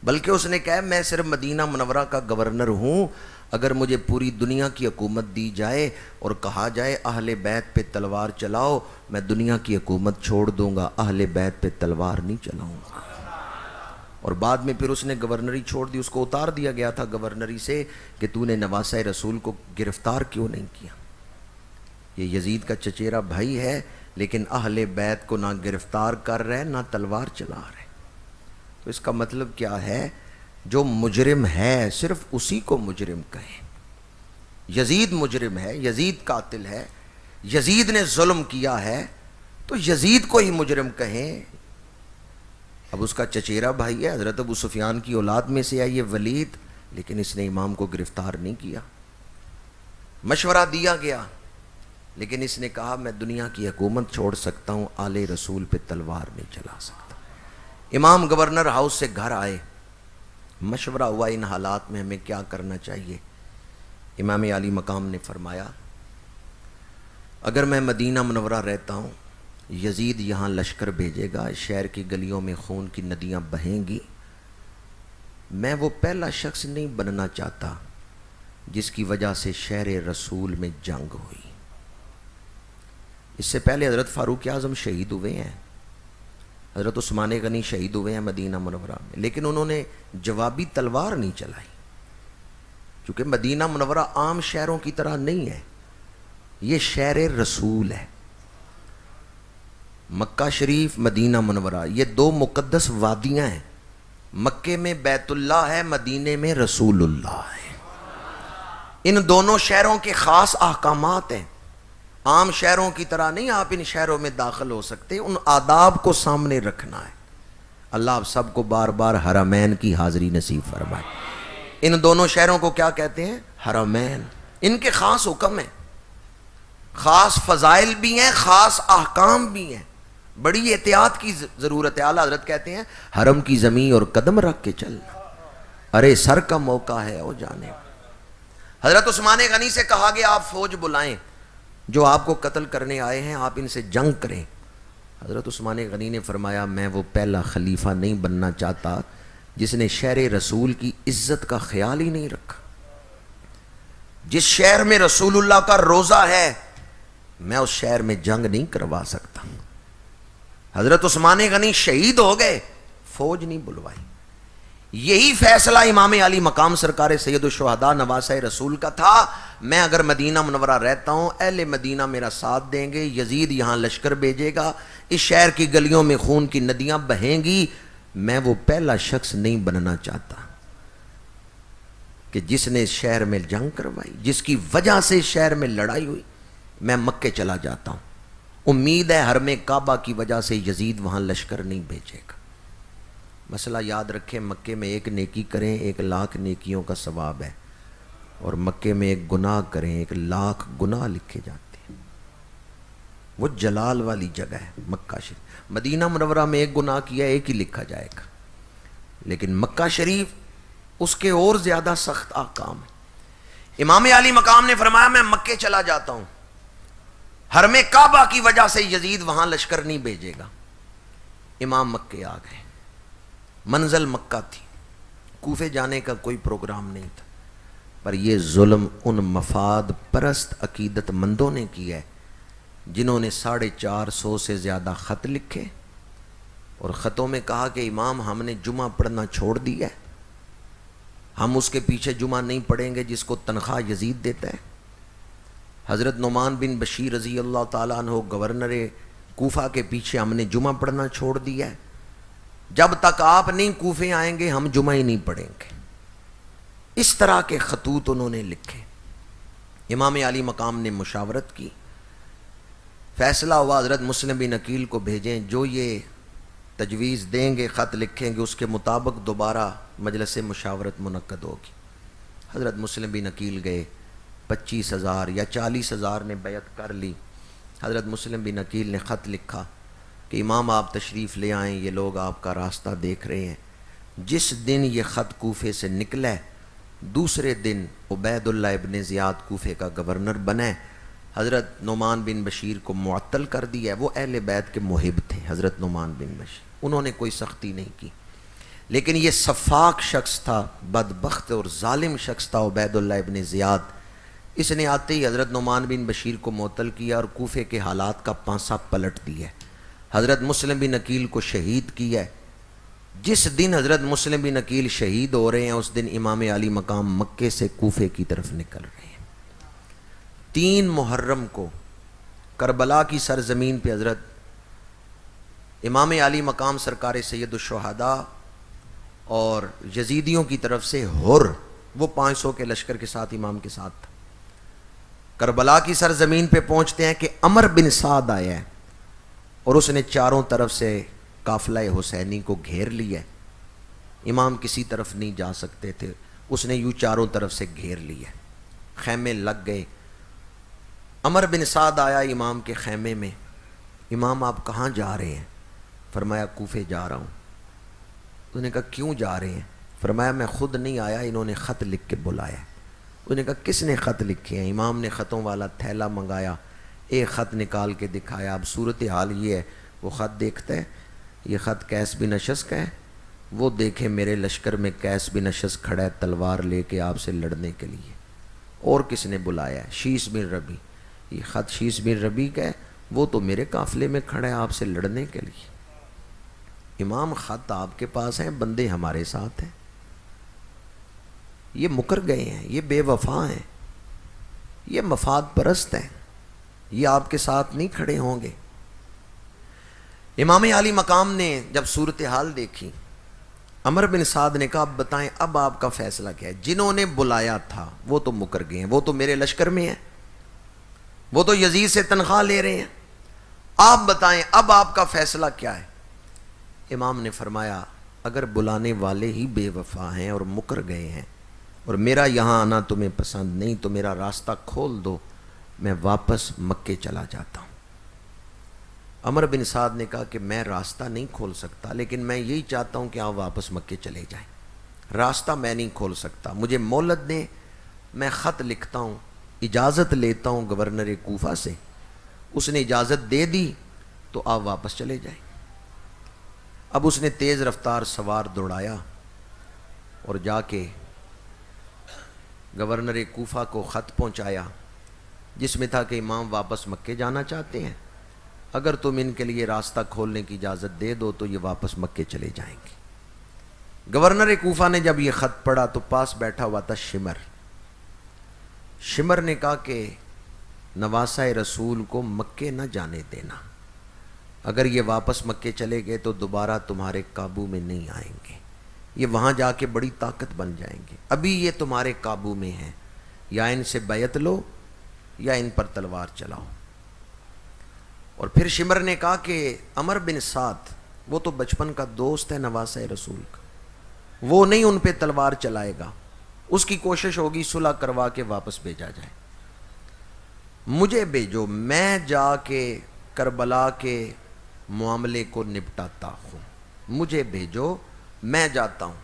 بلکہ اس نے کہا میں صرف مدینہ منورہ کا گورنر ہوں، اگر مجھے پوری دنیا کی حکومت دی جائے اور کہا جائے اہل بیت پہ تلوار چلاؤ، میں دنیا کی حکومت چھوڑ دوں گا، اہل بیت پہ تلوار نہیں چلاؤں گا۔ اور بعد میں پھر اس نے گورنری چھوڑ دی، اس کو اتار دیا گیا تھا گورنری سے کہ تو نے نواسہ رسول کو گرفتار کیوں نہیں کیا۔ یہ یزید کا چچیرا بھائی ہے، لیکن اہل بیت کو نہ گرفتار کر رہے نہ تلوار چلا رہے۔ تو اس کا مطلب کیا ہے؟ جو مجرم ہے صرف اسی کو مجرم کہیں۔ یزید مجرم ہے، یزید قاتل ہے، یزید نے ظلم کیا ہے، تو یزید کو ہی مجرم کہیں۔ اب اس کا چچیرا بھائی ہے، حضرت ابو سفیان کی اولاد میں سے ہے یہ ولید، لیکن اس نے امام کو گرفتار نہیں کیا۔ مشورہ دیا گیا، لیکن اس نے کہا میں دنیا کی حکومت چھوڑ سکتا ہوں، آل رسول پہ تلوار نہیں چلا سکتا۔ امام گورنر ہاؤس سے گھر آئے، مشورہ ہوا ان حالات میں ہمیں کیا کرنا چاہیے۔ امام علی مقام نے فرمایا اگر میں مدینہ منورہ رہتا ہوں، یزید یہاں لشکر بھیجے گا، شہر کی گلیوں میں خون کی ندیاں بہیں گی، میں وہ پہلا شخص نہیں بننا چاہتا جس کی وجہ سے شہر رسول میں جنگ ہوئی۔ اس سے پہلے حضرت فاروق اعظم شہید ہوئے ہیں، حضرت عثمان غنی شہید ہوئے ہیں مدینہ منورہ میں، لیکن انہوں نے جوابی تلوار نہیں چلائی، چونکہ مدینہ منورہ عام شہروں کی طرح نہیں ہے، یہ شہر رسول ہے۔ مکہ شریف، مدینہ منورہ، یہ دو مقدس وادیاں ہیں۔ مکے میں بیت اللہ ہے، مدینے میں رسول اللہ ہے۔ ان دونوں شہروں کے خاص احکامات ہیں، عام شہروں کی طرح نہیں آپ ان شہروں میں داخل ہو سکتے، ان آداب کو سامنے رکھنا ہے۔ اللہ آپ سب کو بار بار حرمین کی حاضری نصیب فرمائے۔ ان دونوں شہروں کو کیا کہتے ہیں؟ حرمین۔ ان کے خاص حکم ہیں، خاص فضائل بھی ہیں، خاص احکام بھی ہیں، بڑی احتیاط کی ضرورت ہے۔ اعلیٰ حضرت کہتے ہیں حرم کی زمین اور قدم رکھ کے چل، ارے سر کا موقع ہے او جانے۔ حضرت عثمان غنی سے کہا گیا آپ فوج بلائیں، جو آپ کو قتل کرنے آئے ہیں آپ ان سے جنگ کریں۔ حضرت عثمان غنی نے فرمایا میں وہ پہلا خلیفہ نہیں بننا چاہتا جس نے شہر رسول کی عزت کا خیال ہی نہیں رکھا۔ جس شہر میں رسول اللہ کا روضہ ہے میں اس شہر میں جنگ نہیں کروا سکتا۔ حضرت عثمان غنی شہید ہو گئے، فوج نہیں بلوائی۔ یہی فیصلہ امام علی مقام سرکار سید الشہداء نواسہ رسول کا تھا، میں اگر مدینہ منورہ رہتا ہوں اہل مدینہ میرا ساتھ دیں گے، یزید یہاں لشکر بھیجے گا، اس شہر کی گلیوں میں خون کی ندیاں بہیں گی، میں وہ پہلا شخص نہیں بننا چاہتا کہ جس نے شہر میں جنگ کروائی، جس کی وجہ سے شہر میں لڑائی ہوئی۔ میں مکے چلا جاتا ہوں، امید ہے حرم کعبہ کی وجہ سے یزید وہاں لشکر نہیں بھیجے گا۔ مسئلہ یاد رکھیں، مکے میں ایک نیکی کریں 1,00,000 نیکیوں کا ثواب ہے، اور مکے میں ایک گناہ کریں 1,00,000 گناہ لکھے جاتے ہیں۔ وہ جلال والی جگہ ہے مکہ شریف۔ مدینہ منورہ میں ایک گناہ کیا ایک ہی لکھا جائے گا، لیکن مکہ شریف اس کے اور زیادہ سخت احکام ہے۔ امام علی مقام نے فرمایا میں مکے چلا جاتا ہوں، حرم کعبہ کی وجہ سے یزید وہاں لشکر نہیں بھیجے گا۔ امام مکے آ گئے، منزل مکہ تھی، کوفے جانے کا کوئی پروگرام نہیں تھا، پر یہ ظلم ان مفاد پرست عقیدت مندوں نے کیا ہے جنہوں نے 450 سے زیادہ خط لکھے اور خطوں میں کہا کہ امام ہم نے جمعہ پڑھنا چھوڑ دیا ہے، ہم اس کے پیچھے جمعہ نہیں پڑھیں گے جس کو تنخواہ یزید دیتا ہے۔ حضرت نعمان بن بشیر رضی اللہ تعالیٰ عنہ گورنر کوفہ کے پیچھے ہم نے جمعہ پڑھنا چھوڑ دیا ہے، جب تک آپ نہیں کوفے آئیں گے ہم جمعہ ہی نہیں پڑھیں گے۔ اس طرح کے خطوط انہوں نے لکھے۔ امام علی مقام نے مشاورت کی، فیصلہ ہوا حضرت مسلم بن عقیل کو بھیجیں، جو یہ تجویز دیں گے خط لکھیں گے اس کے مطابق دوبارہ مجلس مشاورت منعقد ہوگی۔ حضرت مسلم بن عقیل گئے، 25,000 یا 40,000 نے بیعت کر لی۔ حضرت مسلم بن عقیل نے خط لکھا کہ امام آپ تشریف لے آئیں، یہ لوگ آپ کا راستہ دیکھ رہے ہیں۔ جس دن یہ خط کوفے سے نکلے دوسرے دن عبید اللہ ابن زیاد کوفے کا گورنر بنے۔ حضرت نعمان بن بشیر کو معطل کر دیا ہے، وہ اہل بیت کے محب تھے حضرت نعمان بن بشیر، انہوں نے کوئی سختی نہیں کی، لیکن یہ سفاک شخص تھا، بدبخت اور ظالم شخص تھا عبید اللہ ابن زیاد۔ اس نے آتے ہی حضرت نعمان بن بشیر کو معطل کیا اور کوفے کے حالات کا پانسا پلٹ دیا۔ حضرت مسلم بن عقیل کو شہید کیا ہے۔ جس دن حضرت مسلم بن عقیل شہید ہو رہے ہیں اس دن امام علی مقام مکے سے کوفے کی طرف نکل رہے ہیں۔ 3 محرم کو کربلا کی سرزمین پہ حضرت امام علی مقام سرکار سید الشہداء اور یزیدیوں کی طرف سے ہر، وہ 500 کے لشکر کے ساتھ امام کے ساتھ تھا، کربلا کی سرزمین پہ پہنچتے ہیں کہ عمر بن سعد آیا ہے اور اس نے چاروں طرف سے قافلہ حسینی کو گھیر لیا ہے۔ امام کسی طرف نہیں جا سکتے تھے، اس نے یوں چاروں طرف سے گھیر لیا، خیمے لگ گئے۔ عمر بن سعد آیا امام کے خیمے میں، امام آپ کہاں جا رہے ہیں؟ فرمایا کوفے جا رہا ہوں۔ انہوں نے کہا کیوں جا رہے ہیں؟ فرمایا میں خود نہیں آیا، انہوں نے خط لکھ کے بلایا۔ انہوں نے کہا کس نے خط لکھے ہیں؟ امام نے خطوں والا تھیلا منگایا، ایک خط نکال کے دکھایا۔ اب صورتحال یہ ہے، وہ خط دیکھتا ہے، یہ خط قیس بن اشعث کا ہے، وہ دیکھے میرے لشکر میں قیس بن اشعث کھڑا ہے تلوار لے کے آپ سے لڑنے کے لیے۔ اور کس نے بلایا ہے؟ شیس بن ربی۔ یہ خط شیس بن ربی کا ہے، وہ تو میرے قافلے میں کھڑا ہے آپ سے لڑنے کے لیے۔ امام خط آپ کے پاس ہیں، بندے ہمارے ساتھ ہیں، یہ مکر گئے ہیں، یہ بے وفا ہیں، یہ مفاد پرست ہیں، یہ آپ کے ساتھ نہیں کھڑے ہوں گے۔ امام عالی مقام نے جب صورتحال دیکھی، عمر بن سعد نے کہا اب بتائیں اب آپ کا فیصلہ کیا ہے؟ جنہوں نے بلایا تھا وہ تو مکر گئے ہیں، وہ تو میرے لشکر میں ہیں، وہ تو یزید سے تنخواہ لے رہے ہیں، آپ بتائیں اب آپ کا فیصلہ کیا ہے؟ امام نے فرمایا اگر بلانے والے ہی بے وفا ہیں اور مکر گئے ہیں اور میرا یہاں آنا تمہیں پسند نہیں تو میرا راستہ کھول دو، میں واپس مکے چلا جاتا ہوں۔ عمر بن سعد نے کہا کہ میں راستہ نہیں کھول سکتا، لیکن میں یہی چاہتا ہوں کہ آپ واپس مکے چلے جائیں، راستہ میں نہیں کھول سکتا، مجھے مہلت دیں، میں خط لکھتا ہوں، اجازت لیتا ہوں گورنر کوفہ سے، اس نے اجازت دے دی تو آپ واپس چلے جائیں۔ اب اس نے تیز رفتار سوار دوڑایا اور جا کے گورنر کوفہ کو خط پہنچایا جس میں تھا کہ امام واپس مکے جانا چاہتے ہیں، اگر تم ان کے لیے راستہ کھولنے کی اجازت دے دو تو یہ واپس مکے چلے جائیں گے۔ گورنر کوفہ نے جب یہ خط پڑھا تو پاس بیٹھا ہوا تھا شمر۔ شمر نے کہا کہ نواسہ رسول کو مکے نہ جانے دینا، اگر یہ واپس مکے چلے گئے تو دوبارہ تمہارے قابو میں نہیں آئیں گے، یہ وہاں جا کے بڑی طاقت بن جائیں گے، ابھی یہ تمہارے قابو میں ہیں، یا ان سے بیعت لو یا ان پر تلوار چلاؤ۔ اور پھر شمر نے کہا کہ عمر بن سعد وہ تو بچپن کا دوست ہے نواسہ رسول کا، وہ نہیں ان پہ تلوار چلائے گا، اس کی کوشش ہوگی صلح کروا کے واپس بھیجا جائے، مجھے بھیجو، میں جا کے کربلا کے معاملے کو نپٹاتا ہوں، مجھے بھیجو، میں جاتا ہوں،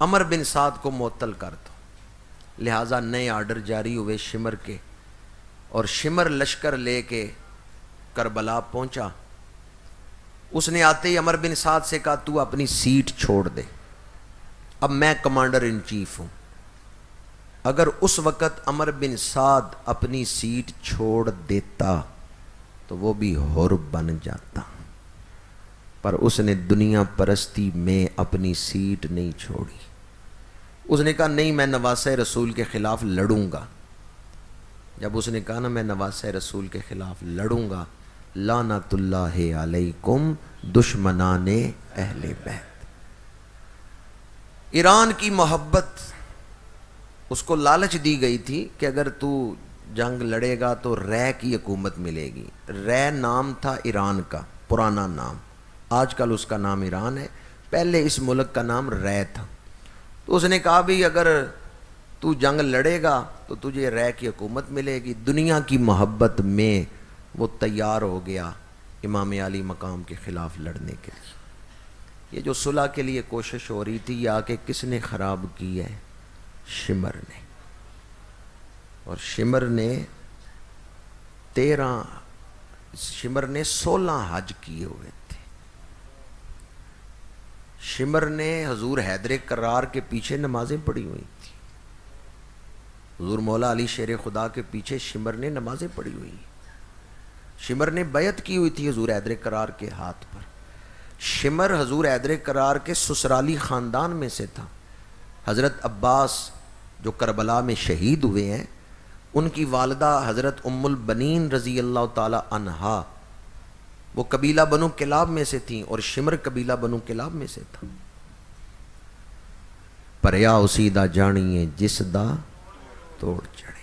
عمر بن سعد کو معطل کر دو۔ لہٰذا نئے آرڈر جاری ہوئے شمر کے، اور شمر لشکر لے کے کربلا پہنچا۔ اس نے آتے ہی عمر بن سعد سے کہا تو اپنی سیٹ چھوڑ دے، اب میں کمانڈر ان چیف ہوں۔ اگر اس وقت عمر بن سعد اپنی سیٹ چھوڑ دیتا تو وہ بھی حر بن جاتا، پر اس نے دنیا پرستی میں اپنی سیٹ نہیں چھوڑی۔ اس نے کہا نہیں میں نواسہ رسول کے خلاف لڑوں گا۔ جب اس نے کہا نا میں نواسہ رسول کے خلاف لڑوں گا، لعنت اللہ علیکم دشمنان اہل بیت۔ ایران کی محبت، اس کو لالچ دی گئی تھی کہ اگر تو جنگ لڑے گا تو رے کی حکومت ملے گی۔ رے نام تھا ایران کا، پرانا نام، آج کل اس کا نام ایران ہے، پہلے اس ملک کا نام رے تھا۔ تو اس نے کہا بھی اگر تو جنگ لڑے گا تو تجھے رے کی حکومت ملے گی۔ دنیا کی محبت میں وہ تیار ہو گیا امام علی مقام کے خلاف لڑنے کے لیے۔ یہ جو صلح کے لیے کوشش ہو رہی تھی یہ آ کے کس نے خراب کی ہے؟ شمر نے۔ اور شمر نے 16 حج کیے ہوئے تھے۔ شمر نے حضور حیدر کرار کے پیچھے نمازیں پڑھی ہوئی تھی، حضور مولا علی شیر خدا کے پیچھے شمر نے نمازیں پڑھی ہوئی، شمر نے بیعت کی ہوئی تھی حضور حیدر کرار کے ہاتھ پر۔ شمر حضور حیدر کرار کے سسرالی خاندان میں سے تھا۔ حضرت عباس جو کربلا میں شہید ہوئے ہیں، ان کی والدہ حضرت ام البنین رضی اللہ تعالی عنہا وہ قبیلہ بنو کلاب میں سے تھیں اور شمر قبیلہ بنو کلاب میں سے تھا۔ پریا اسی دا جانیے جس دا توڑ چڑھے۔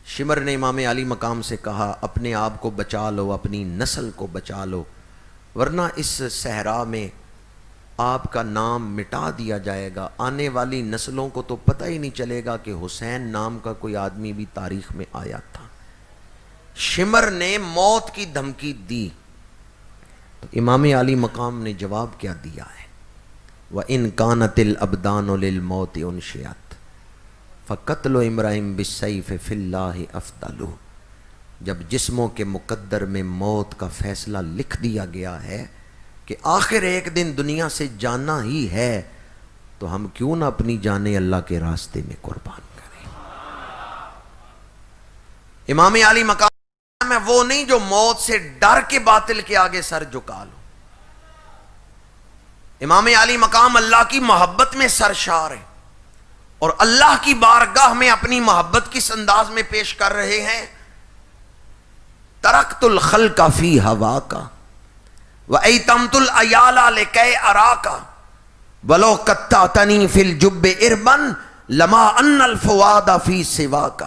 شمر نے امام علی مقام سے کہا اپنے آپ کو بچا لو، اپنی نسل کو بچا لو، ورنہ اس صحرا میں آپ کا نام مٹا دیا جائے گا، آنے والی نسلوں کو تو پتہ ہی نہیں چلے گا کہ حسین نام کا کوئی آدمی بھی تاریخ میں آیا تھا۔ شمر نے موت کی دھمکی دی تو امام علی مقام نے جواب کیا دیا ہے؟ وَإِن كَانَتِ الْأَبْدَانُ لِلْمَوْتِ أُنشِئَتْ فَقَتْلُ امْرِئٍ بِالسَّيْفِ فِي اللَّهِ أَفْضَلُ۔ جب جسموں کے مقدر میں موت کا فیصلہ لکھ دیا گیا ہے کہ آخر ایک دن دنیا سے جانا ہی ہے، تو ہم کیوں نہ اپنی جانیں اللہ کے راستے میں قربان کریں۔ امام علی مقام میں وہ نہیں جو موت سے ڈر کے باطل کے آگے سر جھکا لو۔ امام علی مقام اللہ کی محبت میں سرشار ہے اور اللہ کی بارگاہ میں اپنی محبت کس انداز میں پیش کر رہے ہیں؟ ترکت الخلق فی ہواک وایتمت العیال لکی اراک ولو قطعتنی فی الجب اربا لما ان الفؤاد فی سواک.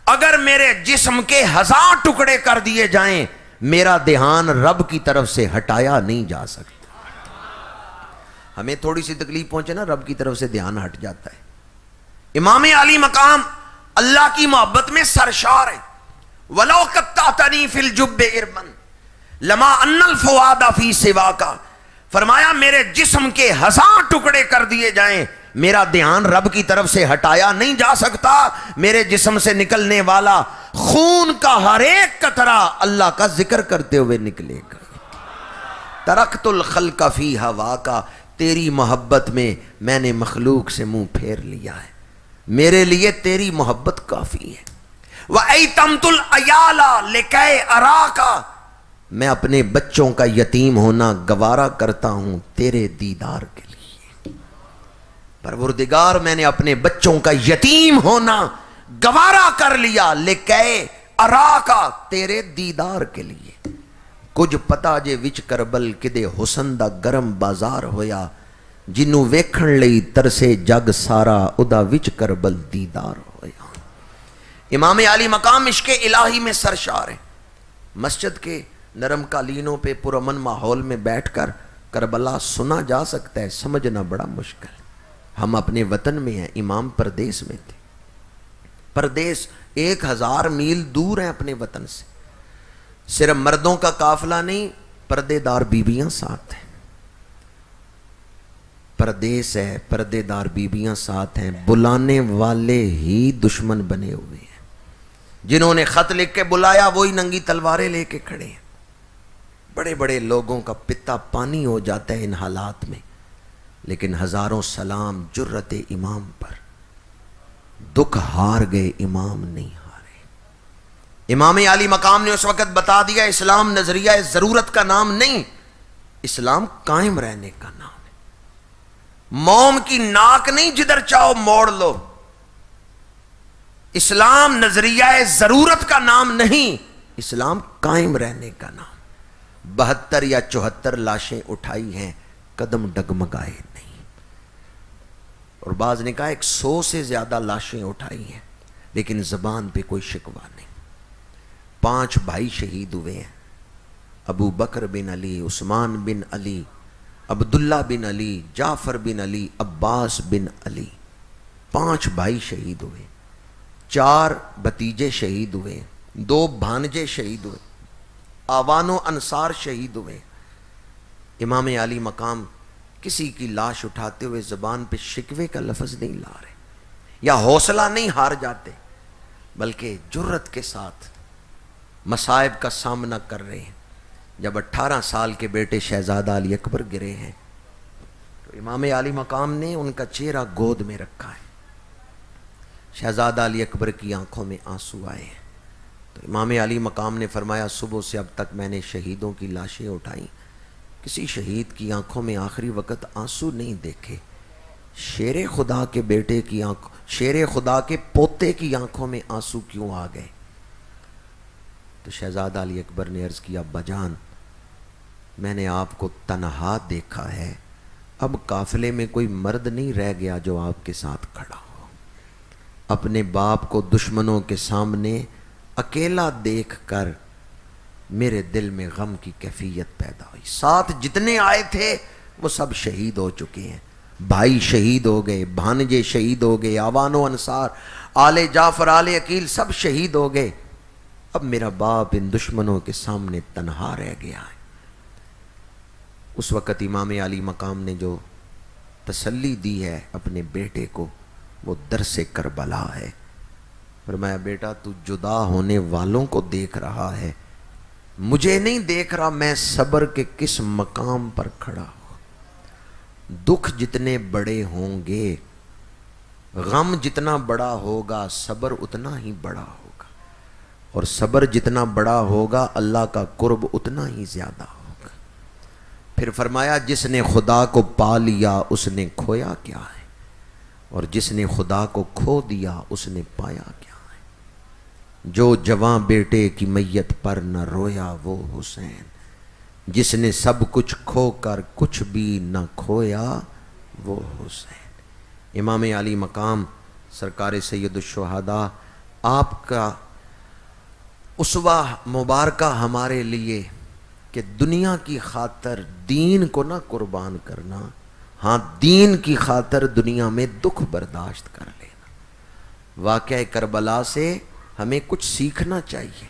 اگر میرے جسم کے 1000 ٹکڑے کر دیے جائیں میرا دھیان رب کی طرف سے ہٹایا نہیں جا سکتا. ہمیں تھوڑی سی تکلیف پہنچے نا رب کی طرف سے دھیان ہٹ جاتا ہے. امام علی مقام اللہ کی محبت میں سرشار ہے. وَلَوْ قَطَّعْتَنِي فِي الْجُبِّ إِرْبًا لَمَا أَنَّ الْفُؤَادَ فِي سِوَاكَ. فرمایا میرے جسم کے 1000 ٹکڑے کر دیے جائیں میرا دھیان رب کی طرف سے ہٹایا نہیں جا سکتا. میرے جسم سے نکلنے والا خون کا ہر ایک قطرہ اللہ کا ذکر کرتے ہوئے نکلے گا. ترکت الخلق فی ہواک. تیری محبت میں نے مخلوق سے منہ پھیر لیا ہے. میرے لیے تیری محبت کافی ہے. وَأَيْتَمْتُ الْعَيَالَ لِكَيْ أَرَاكَ. میں اپنے بچوں کا یتیم ہونا گوارا کرتا ہوں تیرے دیدار کے لیے. پروردگار میں نے اپنے بچوں کا یتیم ہونا گوارا کر لیا لِكَيْ أَرَاكَ تیرے دیدار کے لیے. کچھ پتا جے وچ کربل کدے حسن دا گرم بازار ہویا جنوں ویکھن لئی ترسے جگ سارا ادا وچ کربل دیدار ہویا. امام علی مقام عشق الہی میں سرشار ہے. مسجد کے نرم قالینوں پہ پرامن ماحول میں بیٹھ کر کربلا سنا جا سکتا ہے، سمجھنا بڑا مشکل ہے. ہم اپنے وطن میں ہیں، امام پردیس میں تھے. پردیس 1000 میل دور ہیں اپنے وطن سے. صرف مردوں کا قافلہ نہیں، پردے دار بیویاں ساتھ ہیں. پردیس ہے، پردے دار بیویاں ساتھ ہیں. بلانے والے ہی دشمن بنے ہوئے ہیں. جنہوں نے خط لکھ کے بلایا وہی ننگی تلواریں لے کے کھڑے ہیں. بڑے بڑے لوگوں کا پتا پانی ہو جاتا ہے ان حالات میں، لیکن ہزاروں سلام جرت امام پر. دکھ ہار گئے امام نہیں ہارے. امام علی مقام نے اس وقت بتا دیا اسلام نظریہ ضرورت کا نام نہیں، اسلام قائم رہنے کا نام ہے. موم کی ناک نہیں جدھر چاہو موڑ لو. اسلام نظریہ ضرورت کا نام نہیں، اسلام قائم رہنے کا نام. 72 یا 74 لاشیں اٹھائی ہیں، قدم ڈگمگائے نہیں. اور بعض نے کہا 100 سے زیادہ لاشیں اٹھائی ہیں لیکن زبان پہ کوئی شکوہ نہیں. 5 بھائی شہید ہوئے ہیں، ابو بکر بن علی، عثمان بن علی، عبداللہ بن علی، جعفر بن علی، عباس بن علی. 5 بھائی شہید ہوئے، 4 بھتیجے شہید ہوئے، 2 بھانجے شہید ہوئے، آوان و انصار شہید ہوئے. امام علی مقام کسی کی لاش اٹھاتے ہوئے زبان پہ شکوے کا لفظ نہیں لا رہے یا حوصلہ نہیں ہار جاتے، بلکہ جرت کے ساتھ مصائب کا سامنا کر رہے ہیں. جب 18 سال کے بیٹے شہزادہ علی اکبر گرے ہیں تو امام علی مقام نے ان کا چہرہ گود میں رکھا ہے. شہزادہ علی اکبر کی آنکھوں میں آنسو آئے ہیں تو امام علی مقام نے فرمایا صبح سے اب تک میں نے شہیدوں کی لاشیں اٹھائیں، کسی شہید کی آنکھوں میں آخری وقت آنسو نہیں دیکھے. شیر خدا کے بیٹے کی آنکھ، شیر خدا کے پوتے کی آنکھوں میں آنسو کیوں آ گئے؟ تو شہزادہ علی اکبر نے عرض کیا ابا جان میں نے آپ کو تنہا دیکھا ہے، اب قافلے میں کوئی مرد نہیں رہ گیا جو آپ کے ساتھ کھڑا ہو. اپنے باپ کو دشمنوں کے سامنے اکیلا دیکھ کر میرے دل میں غم کی کیفیت پیدا ہوئی. ساتھ جتنے آئے تھے وہ سب شہید ہو چکے ہیں. بھائی شہید ہو گئے، بھانجے شہید ہو گئے، آوان و انصار، آل جعفر، آل عقیل سب شہید ہو گئے. اب میرا باپ ان دشمنوں کے سامنے تنہا رہ گیا ہے. اس وقت امام علی مقام نے جو تسلی دی ہے اپنے بیٹے کو وہ درس کربلا ہے. فرمایا بیٹا تو جدا ہونے والوں کو دیکھ رہا ہے، مجھے نہیں دیکھ رہا میں صبر کے کس مقام پر کھڑا ہوں. دکھ جتنے بڑے ہوں گے، غم جتنا بڑا ہوگا، صبر اتنا ہی بڑا ہوگا، اور صبر جتنا بڑا ہوگا اللہ کا قرب اتنا ہی زیادہ ہوگا. پھر پھر فرمایا جس نے خدا کو پا لیا اس نے کھویا کیا ہے، اور جس نے خدا کو کھو دیا اس نے پایا کیا ہے۔ جو جواں بیٹے کی میت پر نہ رویا وہ حسین، جس نے سب کچھ کھو کر کچھ بھی نہ کھویا وہ حسین۔ امام علی مقام سرکار سید الشہداء، آپ کا اسوہ مبارکہ ہمارے لیے کہ دنیا کی خاطر دین کو نہ قربان کرنا، ہاں دین کی خاطر دنیا میں دکھ برداشت کر لینا۔ واقعہ کربلا سے ہمیں کچھ سیکھنا چاہیے۔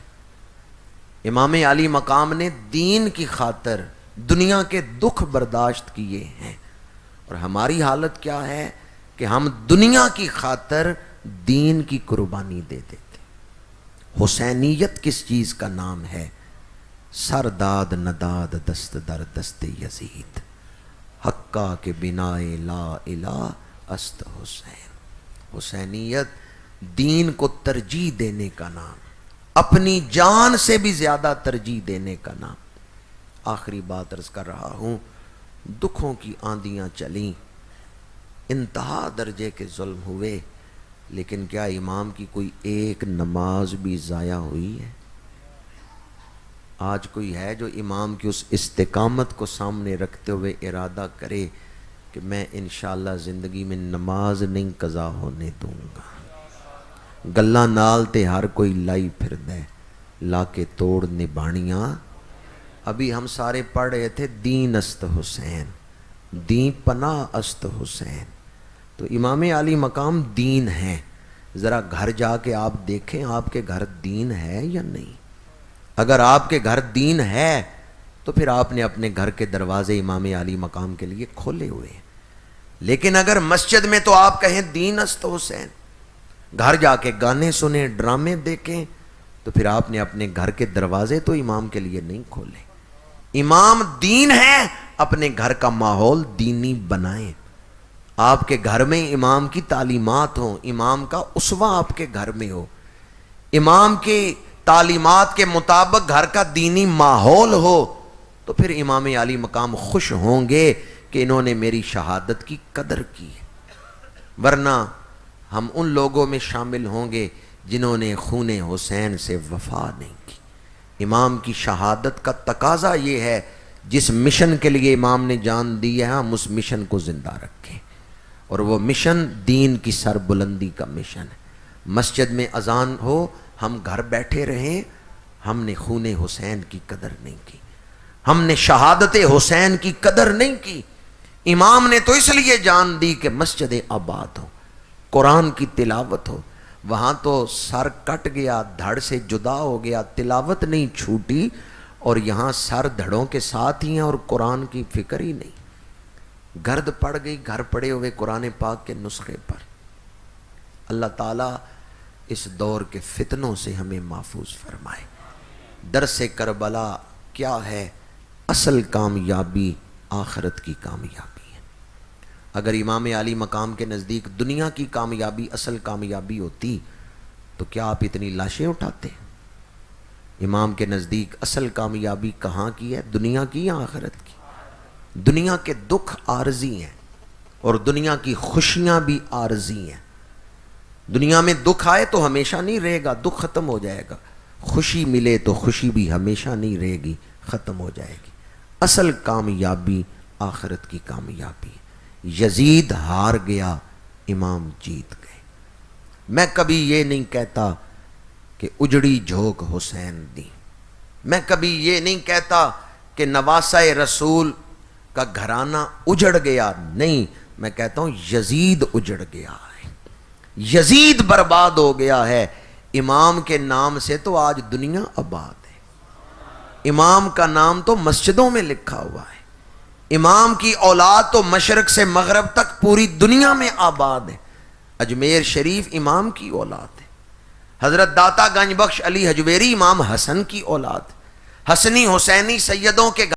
امام علی مقام نے دین کی خاطر دنیا کے دکھ برداشت کیے ہیں، اور ہماری حالت کیا ہے کہ ہم دنیا کی خاطر دین کی قربانی دے دیتے۔ حسینیت کس چیز کا نام ہے؟ سرداد نداد دست در دست یزید، حقا کے بنا لا الہ است حسین۔ حسینیت دین کو ترجیح دینے کا نام، اپنی جان سے بھی زیادہ ترجیح دینے کا نام۔ آخری بات عرض کر رہا ہوں، دکھوں کی آندیاں چلیں، انتہا درجے کے ظلم ہوئے، لیکن کیا امام کی کوئی ایک نماز بھی ضائع ہوئی ہے؟ آج کوئی ہے جو امام کی اس استقامت کو سامنے رکھتے ہوئے ارادہ کرے کہ میں انشاءاللہ زندگی میں نماز نہیں قضا ہونے دوں گا؟ گلہ نال تے ہر کوئی لائی پھر دے، لا کے توڑ نبھانیاں۔ ابھی ہم سارے پڑھ رہے تھے دین است حسین، دین پناہ است حسین۔ تو امام علی مقام دین ہیں۔ ذرا گھر جا کے آپ دیکھیں آپ کے گھر دین ہے یا نہیں۔ اگر آپ کے گھر دین ہے تو پھر آپ نے اپنے گھر کے دروازے امام علی مقام کے لیے کھولے ہوئے ہیں۔ لیکن اگر مسجد میں تو آپ کہیں دین است حسین، گھر جا کے گانے سنیں، ڈرامے دیکھیں، تو پھر آپ نے اپنے گھر کے دروازے تو امام کے لیے نہیں کھولے۔ امام دین ہے، اپنے گھر کا ماحول دینی بنائیں۔ آپ کے گھر میں امام کی تعلیمات ہوں، امام کا اسوہ آپ کے گھر میں ہو، امام کی تعلیمات کے مطابق گھر کا دینی ماحول ہو، تو پھر امام علی مقام خوش ہوں گے کہ انہوں نے میری شہادت کی قدر کی ہے۔ ورنہ ہم ان لوگوں میں شامل ہوں گے جنہوں نے خون حسین سے وفا نہیں کی۔ امام کی شہادت کا تقاضا یہ ہے، جس مشن کے لیے امام نے جان دی ہے ہم اس مشن کو زندہ رکھیں، اور وہ مشن دین کی سربلندی کا مشن ہے۔ مسجد میں اذان ہو، ہم گھر بیٹھے رہیں، ہم نے خون حسین کی قدر نہیں کی، ہم نے شہادت حسین کی قدر نہیں کی۔ امام نے تو اس لیے جان دی کہ مسجد آباد ہو، قرآن کی تلاوت ہو۔ وہاں تو سر کٹ گیا، دھڑ سے جدا ہو گیا، تلاوت نہیں چھوٹی، اور یہاں سر دھڑوں کے ساتھ ہی ہیں اور قرآن کی فکر ہی نہیں۔ گرد پڑ گئی گھر پڑے ہوئے قرآن پاک کے نسخے پر۔ اللہ تعالیٰ اس دور کے فتنوں سے ہمیں محفوظ فرمائے۔ درس کربلا کیا ہے؟ اصل کامیابی آخرت کی کامیابی ہے۔ اگر امام علی مقام کے نزدیک دنیا کی کامیابی اصل کامیابی ہوتی تو کیا آپ اتنی لاشیں اٹھاتے؟ امام کے نزدیک اصل کامیابی کہاں کی ہے؟ دنیا کی یا آخرت کی؟ دنیا کے دکھ عارضی ہیں اور دنیا کی خوشیاں بھی عارضی ہیں۔ دنیا میں دکھ آئے تو ہمیشہ نہیں رہے گا، دکھ ختم ہو جائے گا۔ خوشی ملے تو خوشی بھی ہمیشہ نہیں رہے گی، ختم ہو جائے گی۔ اصل کامیابی آخرت کی کامیابی ہے۔ یزید ہار گیا، امام جیت گئے۔ میں کبھی یہ نہیں کہتا کہ اجڑی جھوک حسین دی، میں کبھی یہ نہیں کہتا کہ نواسہ رسول کا گھرانہ اجڑ گیا، نہیں، میں کہتا ہوں یزید اجڑ گیا ہے، یزید برباد ہو گیا ہے۔ امام کے نام سے تو آج دنیا آباد ہے، امام کا نام تو مسجدوں میں لکھا ہوا ہے، امام کی اولاد تو مشرق سے مغرب تک پوری دنیا میں آباد ہے۔ اجمیر شریف امام کی اولاد ہے، حضرت داتا گنج بخش علی حجویری امام حسن کی اولاد، حسنی حسینی سیدوں کے